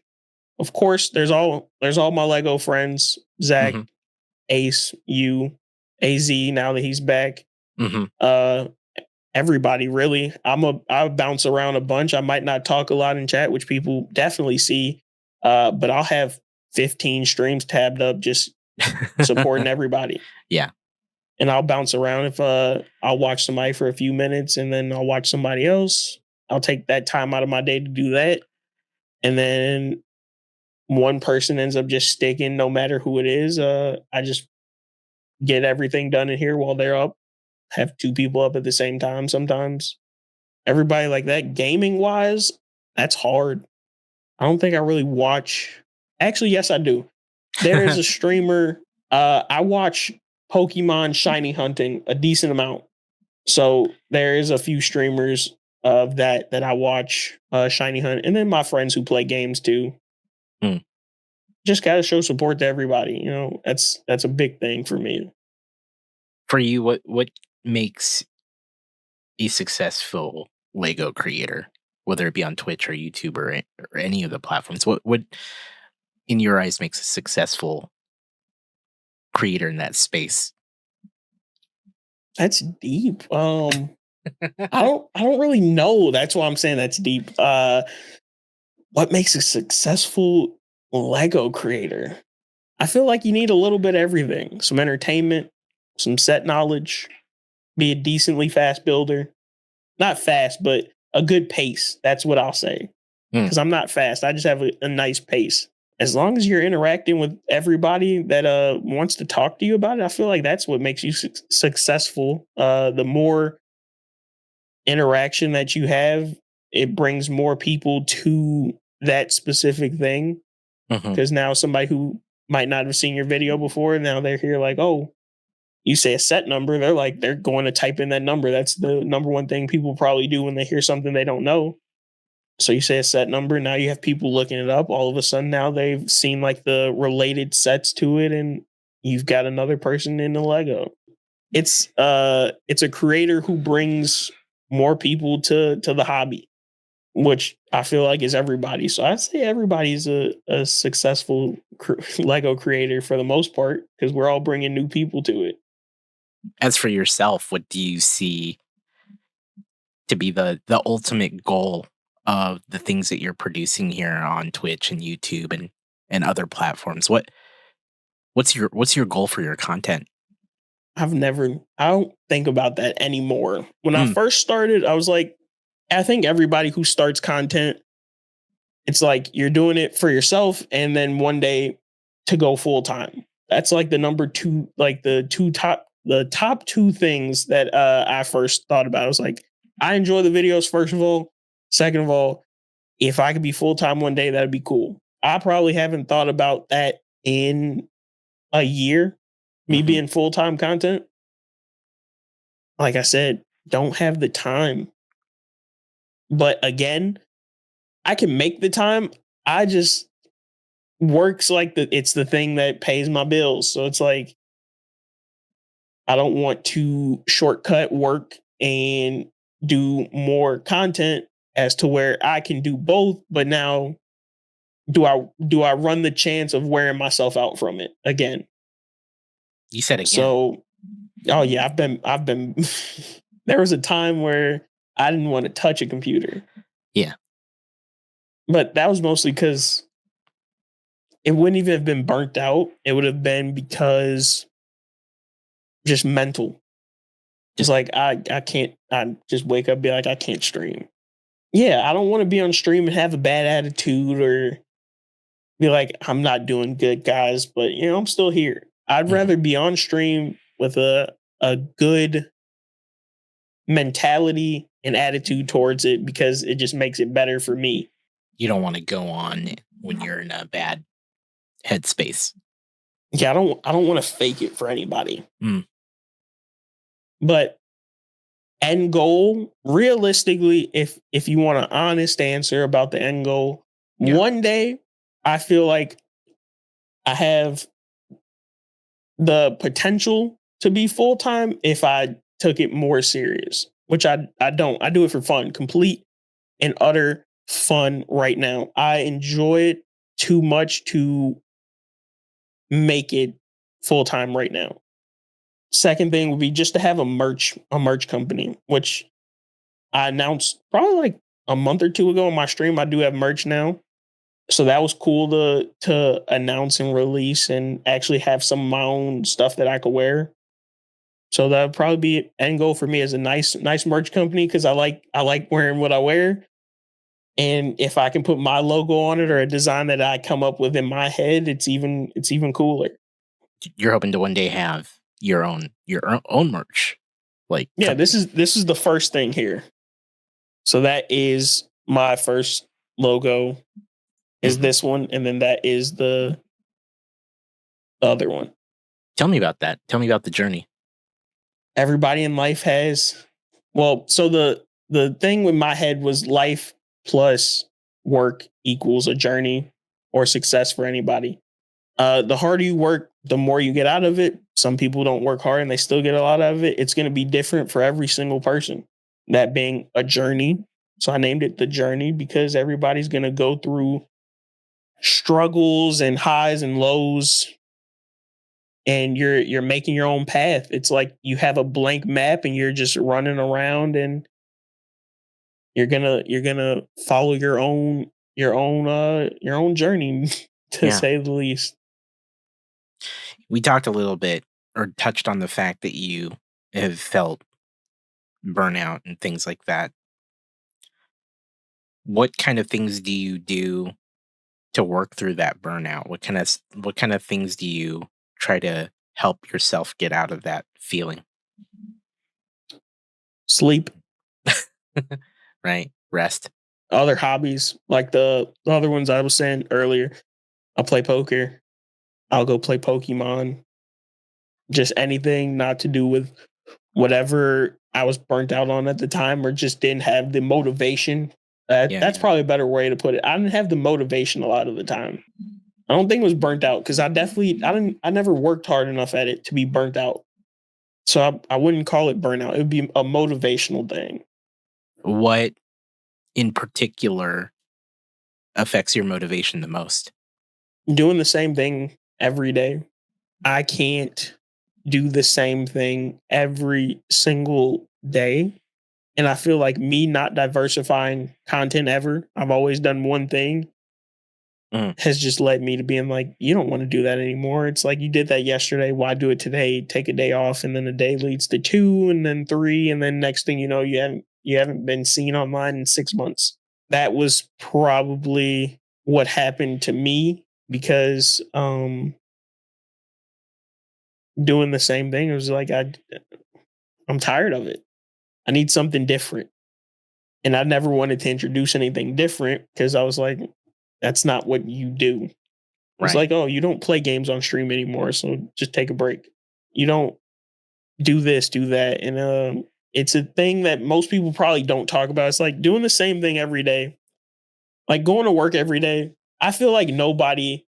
of course. There's all my Lego friends. Zach, Mhm. Ace, you, Az. Now that he's back, Mhm. uh, everybody really. I bounce around a bunch. I might not talk a lot in chat, which people definitely see. But I'll have 15 streams tabbed up just supporting everybody. Yeah. And I'll bounce around if I'll watch somebody for a few minutes and then I'll watch somebody else. I'll take that time out of my day to do that. And then one person ends up just sticking no matter who it is. I just get everything done in here while they're up. Have two people up at the same time sometimes. Everybody like that. Gaming wise, that's hard. I don't think I really watch. Actually, yes, I do. There is a streamer. I watch Pokemon shiny hunting a decent amount. So there is a few streamers of that I watch shiny hunt, and then my friends who play games too. Mm. Just gotta show support to everybody. That's a big thing for me. For you, what makes a successful Lego creator, whether it be on Twitch or YouTube or any of the platforms? What in your eyes makes a successful creator in that space? That's deep. I don't really know. That's why I'm saying that's deep. What makes a successful Lego creator? I feel like you need a little bit of everything. Some entertainment, some set knowledge, be a decently fast builder. Not fast, but a good pace. That's what I'll say. Mm. Because I'm not fast. I just have a nice pace. As long as you're interacting with everybody that wants to talk to you about it, I feel like that's what makes you successful. The more interaction that you have, it brings more people to that specific thing. Mhm. Because now somebody who might not have seen your video before, now they're here like, oh, you say a set number, they're going to type in that number. That's the number one thing people probably do when they hear something they don't know. So you say a set number, now you have people looking it up. All of a sudden now they've seen like the related sets to it and you've got another person in the Lego. It's a creator who brings more people to the hobby, which I feel like is everybody. So I'd say everybody's a successful Lego creator for the most part because we're all bringing new people to it. As for yourself, what do you see to be the ultimate goal of the things that you're producing here on Twitch and YouTube and other platforms? What's your goal for your content? I don't think about that anymore. When I Mm, first started, I was like, I think everybody who starts content, it's like you're doing it for yourself and then one day to go full time. That's like the number two, like the top two things that I first thought about. I was like, I enjoy the videos, first of all. Second of all, if I could be full time one day, that'd be cool. I probably haven't thought about that in a year, me mhm. being full time content. Like I said, don't have the time. But again, I can make the time. I just works like it's the thing that pays my bills. So it's like I don't want to shortcut work and do more content as to where I can do both, but now do I run the chance of wearing myself out from it again? You said again. So oh yeah, I've been there was a time where I didn't want to touch a computer. Yeah. But that was mostly because it wouldn't even have been burnt out. It would have been because just mental. It's Just like I can't. I just wake up and be like I can't stream. Yeah, I don't want to be on stream and have a bad attitude or be like I'm not doing good, guys. But I'm still here. I'd mhm. rather be on stream with a good mentality and attitude towards it because it just makes it better for me. You don't wanna go on when you're in a bad headspace. Yeah, I don't want to fake it for anybody. Mm, But end goal, realistically, if you want an honest answer about the end goal, yeah. one day I feel like I have the potential to be full time if I took it more serious, which I don't. I do it for fun, complete and utter fun right now. I enjoy it too much to make it full time right now. Second thing would be just to have a merch company, which I announced probably like a month or two ago on my stream. I do have merch now. So that was cool to announce and release and actually have some of my own stuff that I could wear. So that would probably be end goal for me as a nice merch company because I like wearing what I wear. And if I can put my logo on it or a design that I come up with in my head, it's even cooler. You're hoping to one day have your own merch, like, Yeah, this company. is this is the first thing here. So that is my first logo is Mhm. this one, and then that is the other one. Tell me about that. Tell me about the journey. Everybody in life has so the thing with my head was life plus work equals a journey or success for anybody. The harder you work, the more you get out of it. Some people don't work hard and they still get a lot out of it. It's going to be different for every single person. That being a journey. So I named it the journey because everybody's going to go through struggles and highs and lows and you're making your own path. It's like you have a blank map and you're just running around and you're gonna follow your own journey to Yeah. say the least. We talked a little bit or touched on the fact that you have felt burnout and things like that. What kind of things do you do to work through that burnout? What kind of things do you try to help yourself get out of that feeling? Sleep, Right? Rest. other hobbies like the other ones I was saying earlier. I'll play poker. I'll go play Pokemon. Just anything not to do with whatever I was burnt out on at the time or just didn't have the motivation. Yeah, That's yeah. probably a better way to put it. I didn't have the motivation a lot of the time. I don't think it was burnt out because I never worked hard enough at it to be burnt out. So I wouldn't call it burnout. It would be a motivational thing. What in particular affects your motivation the most? Doing the same thing every day. I can't do the same thing every single day. And I feel like me not diversifying content ever, I've always done one thing. Mm. has just led me to being like, you don't want to do that anymore. It's like you did that yesterday. Why do it today? Take a day off, and then a day leads to 2, and then 3, and then next thing you know, you haven't been seen online in 6 months. That was probably what happened to me because doing the same thing. It was like I'm tired of it. I need something different. And I never wanted to introduce anything different because I was like, that's not what you do. It's Right. like, oh, you don't play games on stream anymore, so just take a break. You don't do this, do that. And it's a thing that most people probably don't talk about. It's like doing the same thing every day, like going to work every day. I feel like nobody,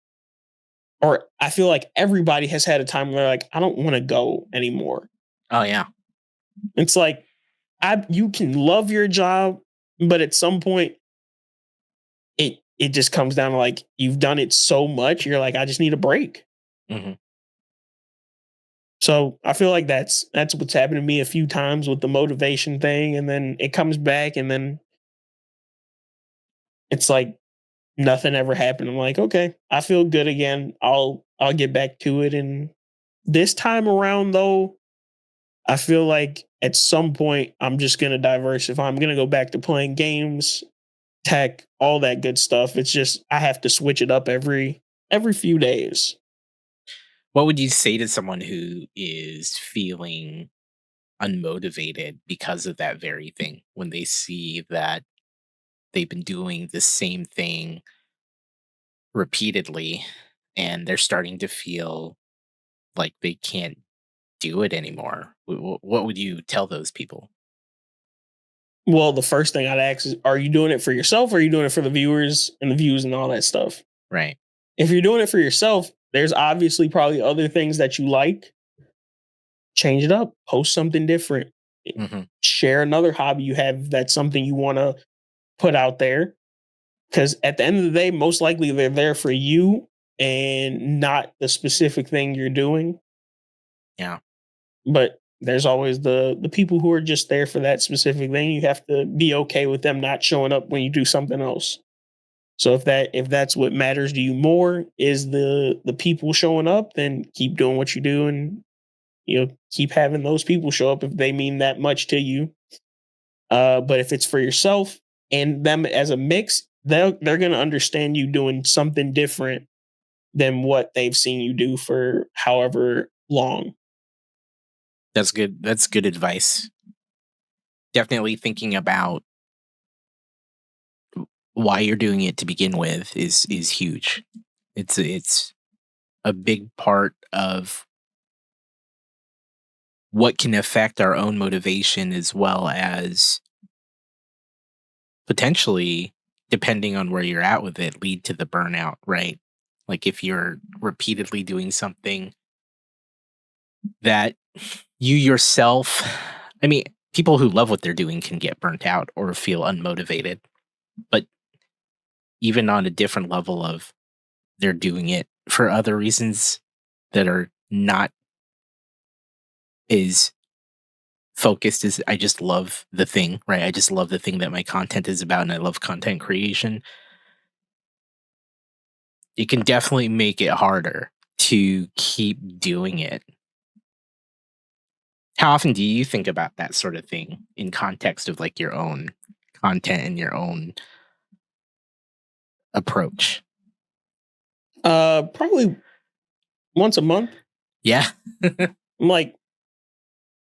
or I feel like everybody has had a time where they're like, I don't want to go anymore. Oh yeah. It's like you can love your job, but at some point it just comes down to like you've done it so much, you're like, I just need a break. Hmm. So I feel like that's what's happened to me a few times with the motivation thing, and then it comes back, and then it's like nothing ever happened. I'm like, okay, I feel good again. I'll get back to it. And this time around, though, I feel like at some point I'm just gonna diversify. I'm gonna go back to playing games, tech, all that good stuff. It's just I have to switch it up every few days. What would you say to someone who is feeling unmotivated because of that very thing when they see that they've been doing the same thing repeatedly and they're starting to feel like they can't do it anymore? What would you tell those people? Well, the first thing I'd ask is, are you doing it for yourself or are you doing it for the viewers and the views and all that stuff? Right. If you're doing it for yourself, there's obviously probably other things that you like. Change it up, post something different, Hmm. share another hobby you have that's something you want to put out there. Because at the end of the day, most likely they're there for you and not the specific thing you're doing. Yeah. But there's always the people who are just there for that specific thing. You have to be okay with them not showing up when you do something else. So if that's what matters to you more is the people showing up, then keep doing what you do, and keep having those people show up if they mean that much to you. But if it's for yourself and them as a mix, they're gonna understand you doing something different than what they've seen you do for however long. That's good. That's good advice. Definitely thinking about why you're doing it to begin with is huge. It's a big part of what can affect our own motivation as well as potentially, depending on where you're at with it, lead to the burnout, right? Like if you're repeatedly doing something that you yourself, I mean, people who love what they're doing can get burnt out or feel unmotivated, but even on a different level of they're doing it for other reasons that are not as focused as I just love the thing, right? I just love the thing that my content is about and I love content creation. It can definitely make it harder to keep doing it. How often do you think about that sort of thing in context of like your own content and your own approach? Probably once a month. Yeah. I'm like,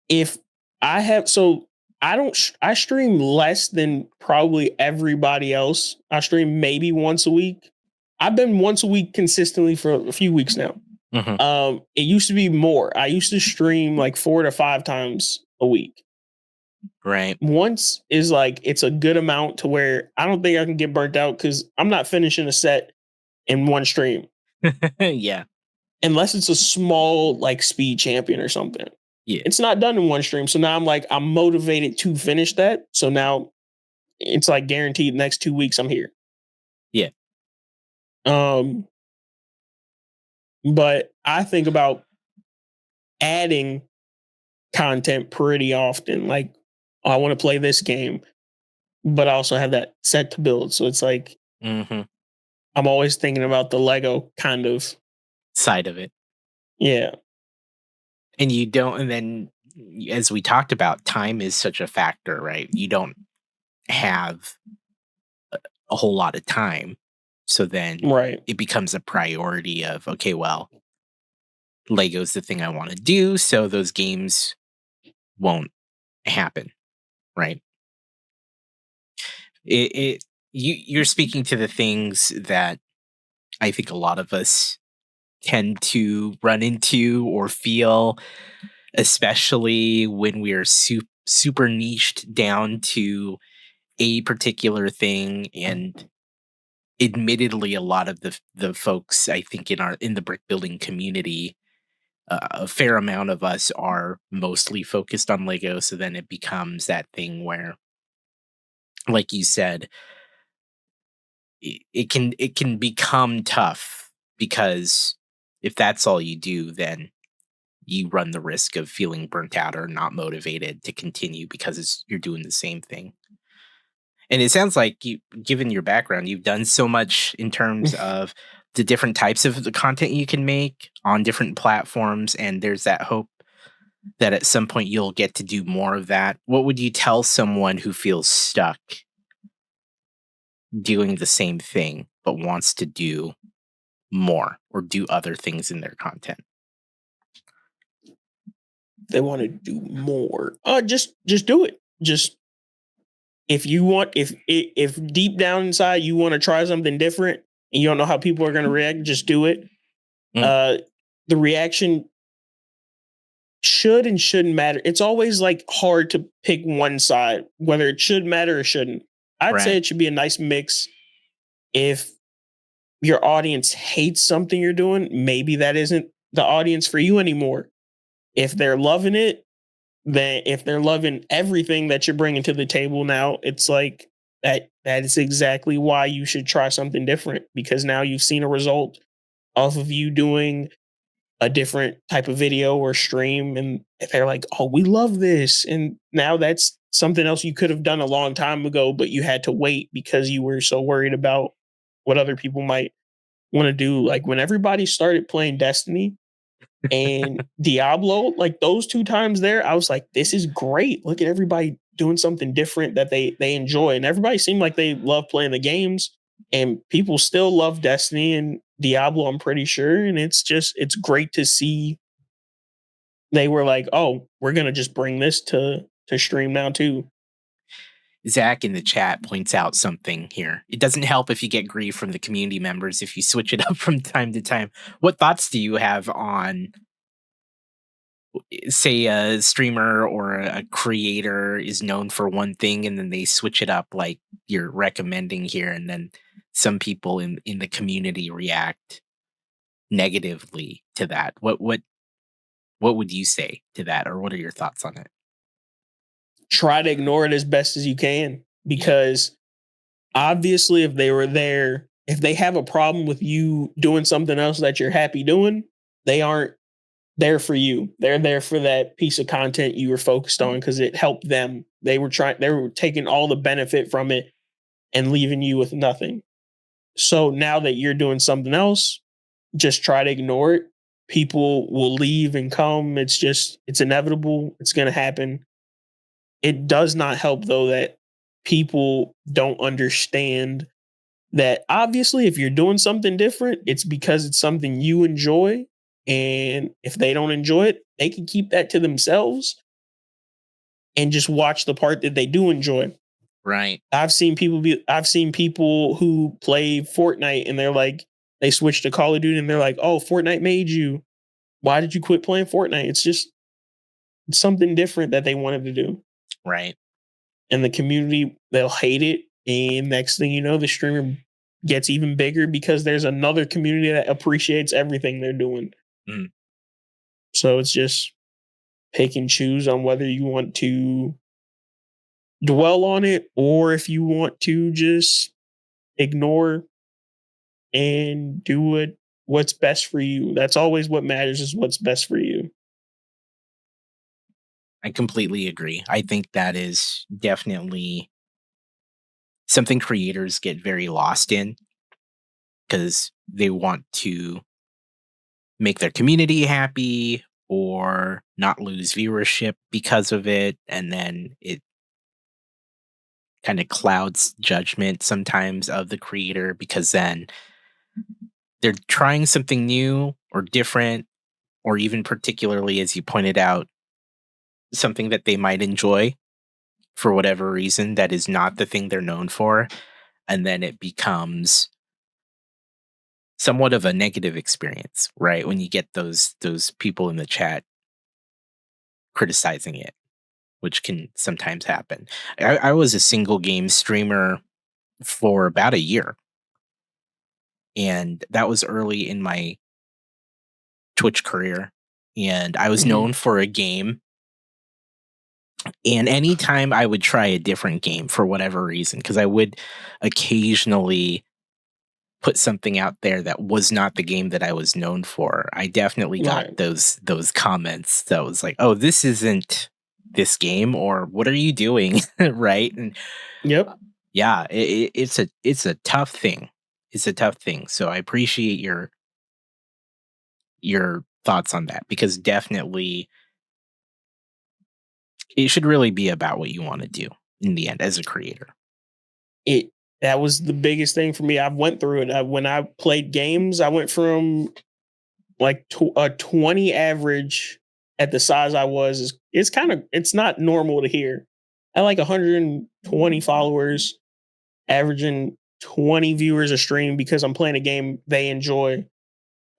if I have so I don't I stream less than probably everybody else. I stream maybe once a week. I've been once a week consistently for a few weeks now. Hmm. It used to be more. I used to stream like 4 to 5 times a week. Right. Once is like it's a good amount to where I don't think I can get burnt out because I'm not finishing a set in one stream Yeah. unless it's a small like speed champion or something. Yeah. It's not done in one stream. So now I'm motivated to finish that. So now it's like guaranteed next 2 weeks I'm here. Yeah. Um, but I think about adding content pretty often. Like, oh, I want to play this game, but I also have that set to build. So it's like Hmm. I'm always thinking about the Lego kind of. side of it. Yeah, And you don't, and then as we talked about, time is such a factor, right? You don't have a whole lot of time. So then right. it becomes a priority of, okay, well, Lego's the thing I want to do. So those games won't happen, right? You're speaking to the things that I think a lot of us tend to run into or feel, especially when we are super niched down to a particular thing. And admittedly, a lot of the folks I think in the brick building community, a fair amount of us are mostly focused on Lego. So then it becomes that thing where, like you said, it can become tough, because if that's all you do, then you run the risk of feeling burnt out or not motivated to continue because you're doing the same thing. And it sounds like you, given your background, you've done so much in terms of the different types of the content you can make on different platforms, and there's that hope that at some point you'll get to do more of that. What would you tell someone who feels stuck doing the same thing but wants to do more or do other things in their content? They want to do more. Just do it. Just if you want, if deep down inside you want to try something different and you don't know how people are going to react, just do it. Mm, Uh, the reaction should and shouldn't matter. It's always like hard to pick one side, whether it should matter or shouldn't. I'd say right. it should be a nice mix. If your audience hates something you're doing, maybe that isn't the audience for you anymore. If they're loving it, then if they're loving everything that you're bringing to the table now, it's like that is exactly why you should try something different, because now you've seen a result off of you doing a different type of video or stream, and they're like, "Oh, we love this." And now that's something else you could have done a long time ago, but you had to wait because you were so worried about what other people might want to do. Like when everybody started playing Destiny and Diablo, like those 2 times there, I was like, "This is great. Look at everybody doing something different that they enjoy." And everybody seemed like they love playing the games, and people still love Destiny and Diablo, I'm pretty sure, and it's great to see they were like, "Oh, we're gonna just bring this to stream now too." Zach in the chat points out something here. It doesn't help if you get grief from the community members if you switch it up from time to time. What thoughts do you have on, say, a streamer or a creator is known for one thing and then they switch it up like you're recommending here, and then some people in the community react negatively to that? What would you say to that, or what are your thoughts on it? Try to ignore it as best as you can, Yeah. because obviously if they have a problem with you doing something else that you're happy doing, they aren't there for you. They're there for that piece of content you were focused on because it helped them. They were taking all the benefit from it and leaving you with nothing. So now that you're doing something else, just try to ignore it. People will leave and come. It's inevitable. It's going to happen. It does not help though that people don't understand that obviously if you're doing something different, it's because it's something you enjoy. And if they don't enjoy it, they can keep that to themselves and just watch the part that they do enjoy. Right. I've seen people who play Fortnite and they're like, they switch to Call of Duty and they're like, "Oh, Fortnite made you. Why did you quit playing Fortnite?" It's just something different that they wanted to do. Right. And the community, they'll hate it. And next thing you know, the streamer gets even bigger because there's another community that appreciates everything they're doing. Mm. So it's just pick and choose on whether you want to dwell on it or if you want to just ignore and do what's best for you. That's always what matters, is what's best for you. I completely agree. I think that is definitely something creators get very lost in, because they want to make their community happy or not lose viewership because of it, and then it kind of clouds judgment sometimes of the creator because then they're trying something new or different, or even particularly, as you pointed out, something that they might enjoy for whatever reason that is not the thing they're known for, and then it becomes somewhat of a negative experience, right? When you get those people in the chat criticizing it, which can sometimes happen. I was a single game streamer for about a year, and that was early in my Twitch career, and I was Mhm. known for a game. And anytime I would try a different game for whatever reason, because I would occasionally put something out there that was not the game that I was known for, I definitely got Right. those comments that was like, "Oh, this isn't this game," or "What are you doing?" Right? And Yep. yeah, it's a tough thing. It's a tough thing. So I appreciate your thoughts on that because definitely it should really be about what you want to do in the end as a creator. It that was the biggest thing for me. I went through it. When I played games, I went from like a 20 average at the size I was. It's kind of it's not normal to hear. I like 120 followers, averaging 20 viewers a stream because I'm playing a game they enjoy.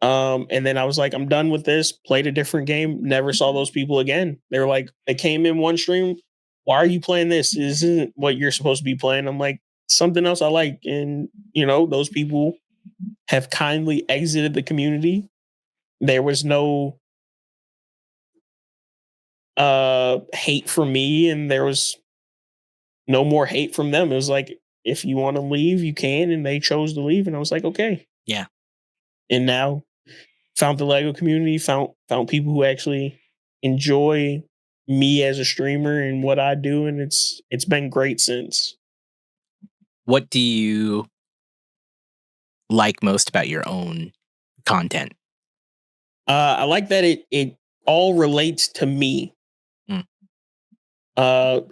And then I was like, I'm done with this. Played a different game. Never saw those people again. They were like, they came in one stream. Why are you playing this? This isn't what you're supposed to be playing. I'm like, something else I like. And those people have kindly exited the community. There was no hate from me, and there was no more hate from them. It was like, if you want to leave, you can. And they chose to leave. And I was like, okay. Yeah. And now found the Lego community, found people who actually enjoy me as a streamer and what I do, and it's been great since. What do you like most about your own content? I like that it all relates to me. Mm.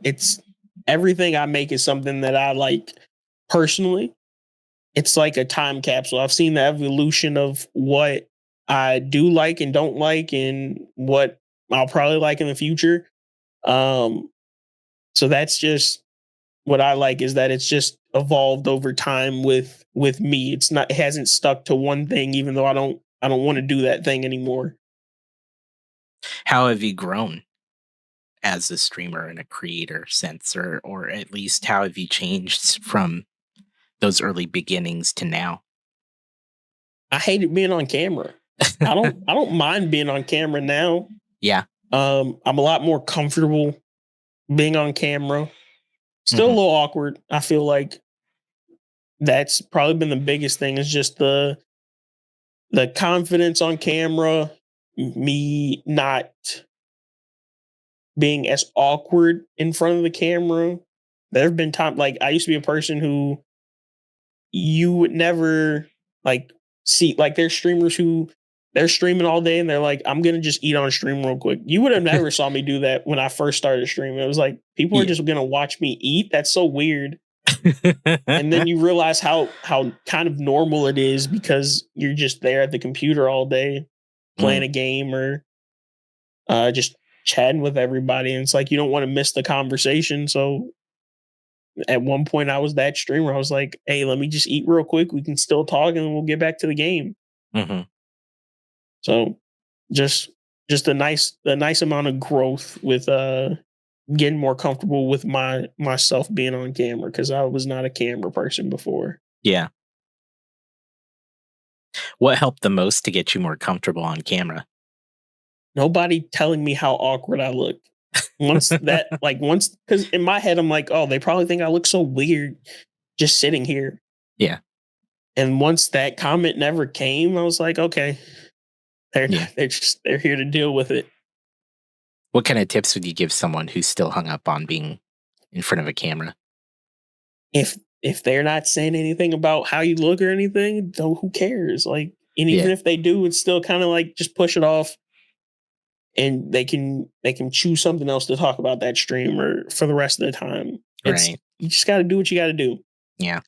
It's everything I make is something that I like personally. It's like a time capsule. I've seen the evolution of what I do like and don't like, and what I'll probably like in the future. Um, so that's just what I like, is that it's just evolved over time with me. It hasn't stuck to one thing, even though I don't want to do that thing anymore. How have you grown as a streamer and a creator since, or at least how have you changed from those early beginnings to now? I hated being on camera. I don't mind being on camera now. Yeah. I'm a lot more comfortable being on camera. Still a Hmm. little awkward. I feel like that's probably been the biggest thing, is just the confidence on camera, me not being as awkward in front of the camera. There have been times, like, I used to be a person who you would never like see, like, there's streamers who they're streaming all day and they're like, I'm gonna just eat on a stream real quick. You would have never saw me do that when I first started streaming. It was like, people are Yeah. just gonna watch me eat. That's so weird. And then you realize how kind of normal it is, because you're just there at the computer all day playing Mm, a game, or just chatting with everybody. And it's like, you don't want to miss the conversation. So at one point, I was that streamer. I was like, hey, let me just eat real quick. We can still talk, and then we'll get back to the game. mhm. So just just a nice amount of growth with getting more comfortable with myself being on camera, because I was not a camera person before. Yeah. What helped the most to get you more comfortable on camera? Nobody telling me how awkward I look. Once, because in my head I'm like, oh, they probably think I look so weird just sitting here. Yeah. And once that comment never came, I was like, okay, they're Yeah. not, they're here to deal with it. What kind of tips would you give someone who's still hung up on being in front of a camera? If if they're not saying anything about how you look or anything, though, who cares? Like, and even Yeah. if they do, it's still kind of like just push it off, and they can choose something else to talk about that stream or for the rest of the time. It's Right. you just got to do what you got to do. Yeah.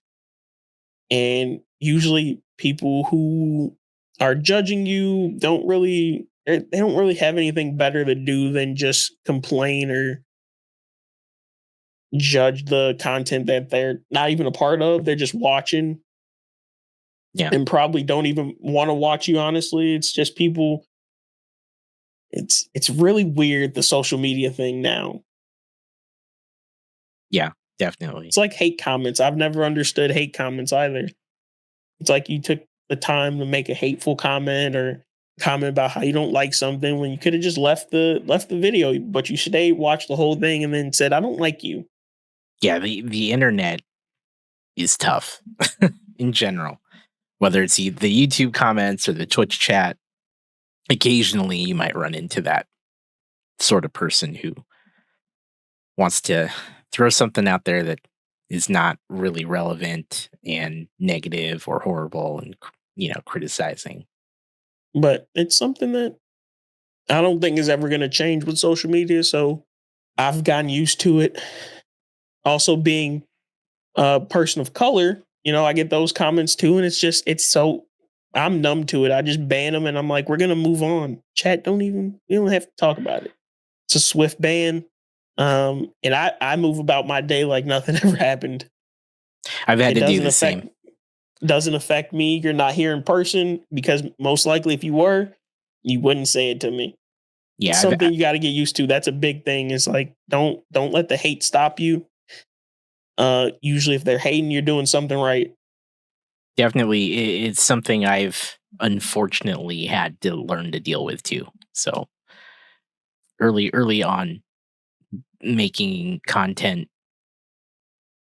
And usually people who are judging you they don't really have anything better to do than just complain or judge the content that they're not even a part of. They're just watching Yeah. and probably don't even want to watch you, honestly. It's just people. It's really weird, the social media thing now. Yeah. Definitely. It's like hate comments. I've never understood hate comments either. It's like you took the time to make a hateful comment or comment about how you don't like something when you could have just left the video, but you stayed, watched the whole thing, and then said, "I don't like you." Yeah. The internet is tough in general, whether it's the YouTube comments or the Twitch chat. Occasionally, you might run into that sort of person who wants to throw something out there that is not really relevant and negative or horrible and criticizing. But it's something that I don't think is ever going to change with social media. So I've gotten used to it. Also, being a person of color, I get those comments too, and it's so I'm numb to it. I just ban them, and I'm like, we're gonna move on. Chat, you don't have to talk about it. It's a swift ban. And I move about my day like nothing ever happened. I've had It to do doesn't the same. affect me. You're not here in person because most likely if you were, you wouldn't say it to me. It's Yeah, something you got to get used to. That's a big thing. Is like don't let the hate stop you. Usually if they're hating, you're doing something right. definitely it's something I've unfortunately had to learn to deal with too. So early on making content,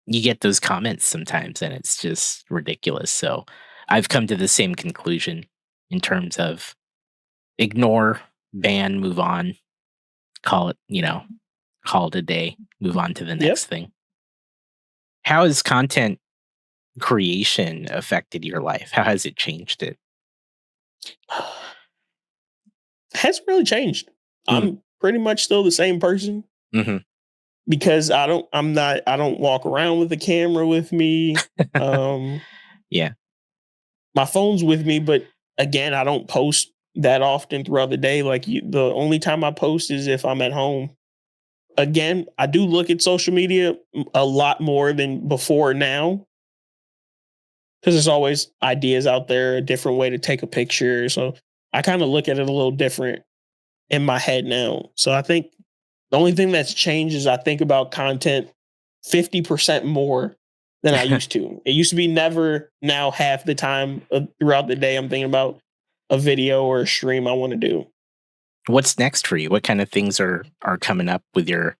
you get those comments sometimes and it's just ridiculous. So I've come to the same conclusion in terms of ignore, ban, move on, call it, call it a day, move on to the next Yep. thing. How has content creation affected your life? How has it changed it? Hasn't really changed. Mm, I'm pretty much still the same person hmm. because I don't walk around with a camera with me. Um, Yeah. my phone's with me, but again, I don't post that often throughout the day. Like the only time I post is if I'm at home. Again, I do look at social media a lot more than before now because there's always ideas out there, a different way to take a picture. So I kind of look at it a little different in my head now. So I think the only thing that's changed is I think about content 50% more than I used to. It used to be never, now half the time throughout the day I'm thinking about a video or a stream I want to do. What's next for you? What kind of things are coming up with your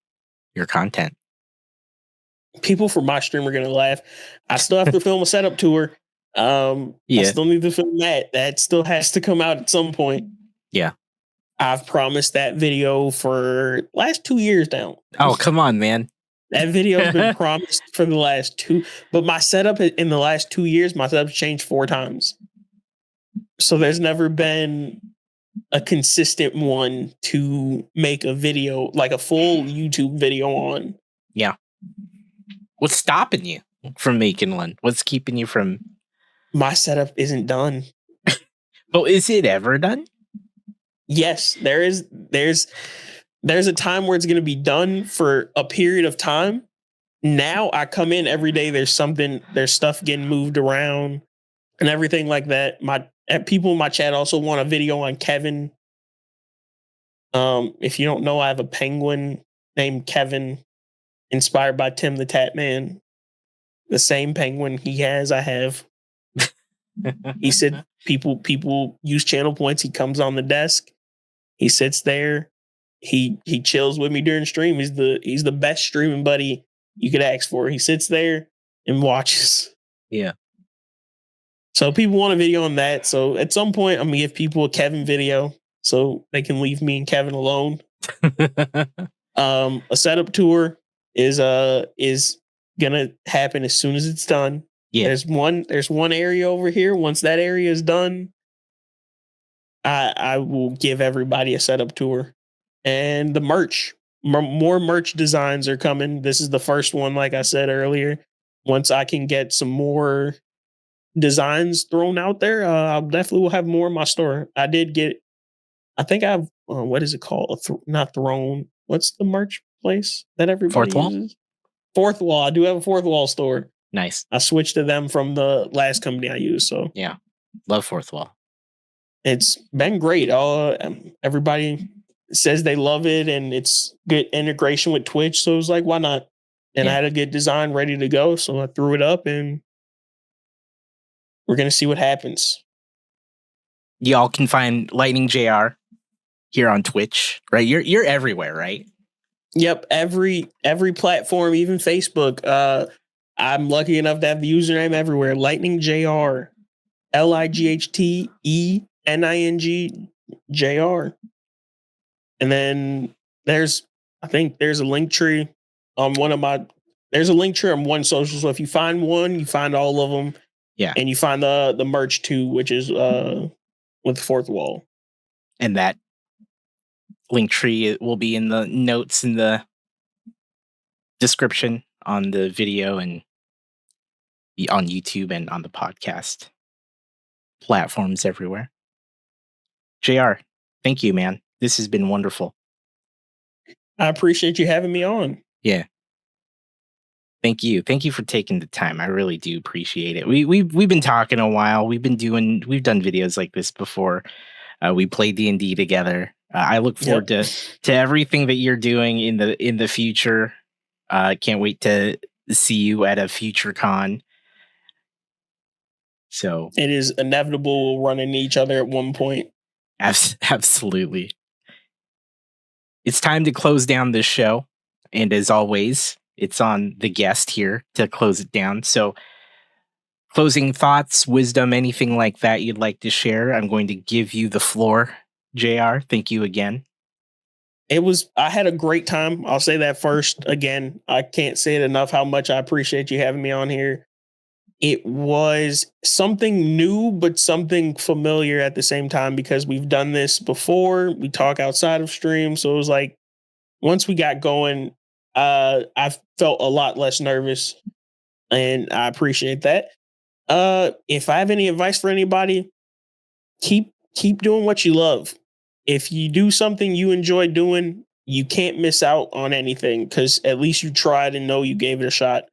content? People from my stream are gonna laugh. I still have to film a setup tour. I Yeah. still need to film that. That still has to come out at some point. Yeah. I've promised that video for last 2 years now. Oh, come on, man. That video's been promised for the last two, but my setup in the last 2 years, my setup's changed 4 times. So there's never been a consistent one to make a video, like a full YouTube video on. Yeah. What's stopping you from making one? What's keeping you from? My setup isn't done. Well, is it ever done? Yes, there's a time where it's going to be done for a period of time. Now I come in every day, there's stuff getting moved around and everything like that. My people in my chat also want a video on Kevin. If you don't know, I have a penguin named Kevin, inspired by Tim the Tat Man. The same penguin he has, I have. He said people use channel points. He comes on the desk. He sits there. He chills with me during stream. He's the best streaming buddy you could ask for. He sits there and watches. Yeah. So people want a video on that. So at some point, I'm gonna give people a Kevin video so they can leave me and Kevin alone. A setup tour is gonna happen as soon as it's done. Yeah. There's one area over here. Once that area is done, I will give everybody a setup tour. And the merch, more merch designs are coming. This is the first one, like I said earlier. Once I can get some more designs thrown out there, I'll definitely will have more in my store. I did get, I think I've, what is it called? Not Throne. What's the merch place that everybody Fourth wall. uses? Fourth Wall. I do have a Fourth Wall store. Nice. I switched to them from the last company I used. So Yeah. Love Fourth Wall. it's been great. Everybody says they love it and it's good integration with Twitch. So it was like, why not? And I had a good design ready to go. So I threw it up and we're going to see what happens. Y'all can find LighteningJR here on Twitch, right? You're everywhere, right? Yep. Every platform, even Facebook. I'm lucky enough to have the username everywhere. LighteningJR. LighteningJR. And then I think there's a link tree on there's a link tree on one social. So if you find one, you find all of them. Yeah. And you find the merch too, which is with Fourth Wall. And that link tree will be in the notes in the description on the video and on YouTube and on the podcast platforms everywhere. JR, thank you, man. This has been wonderful. I appreciate you having me on. Yeah. Thank you. Thank you for taking the time. I really do appreciate it. We've been talking a while. We've done videos like this before. We played D&D together. I look forward to everything that you're doing in the future. Can't wait to see you at a future con. So it is inevitable we'll run into each other at one point. Absolutely. It's time to close down this show. And as always, it's on the guest here to close it down. So closing thoughts, wisdom, anything like that you'd like to share, I'm going to give you the floor, JR. Thank you again. I had a great time. I'll say that first. Again, I can't say it enough how much I appreciate you having me on here. It was something new, but something familiar at the same time because we've done this before. We talk outside of stream. So it was like, once we got going, I felt a lot less nervous and I appreciate that. If I have any advice for anybody, keep doing what you love. If you do something you enjoy doing, you can't miss out on anything because at least you tried and know you gave it a shot.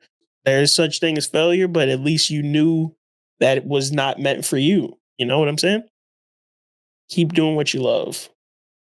There is such thing as failure, but at least you knew that it was not meant for you. You know what I'm saying? Keep doing what you love.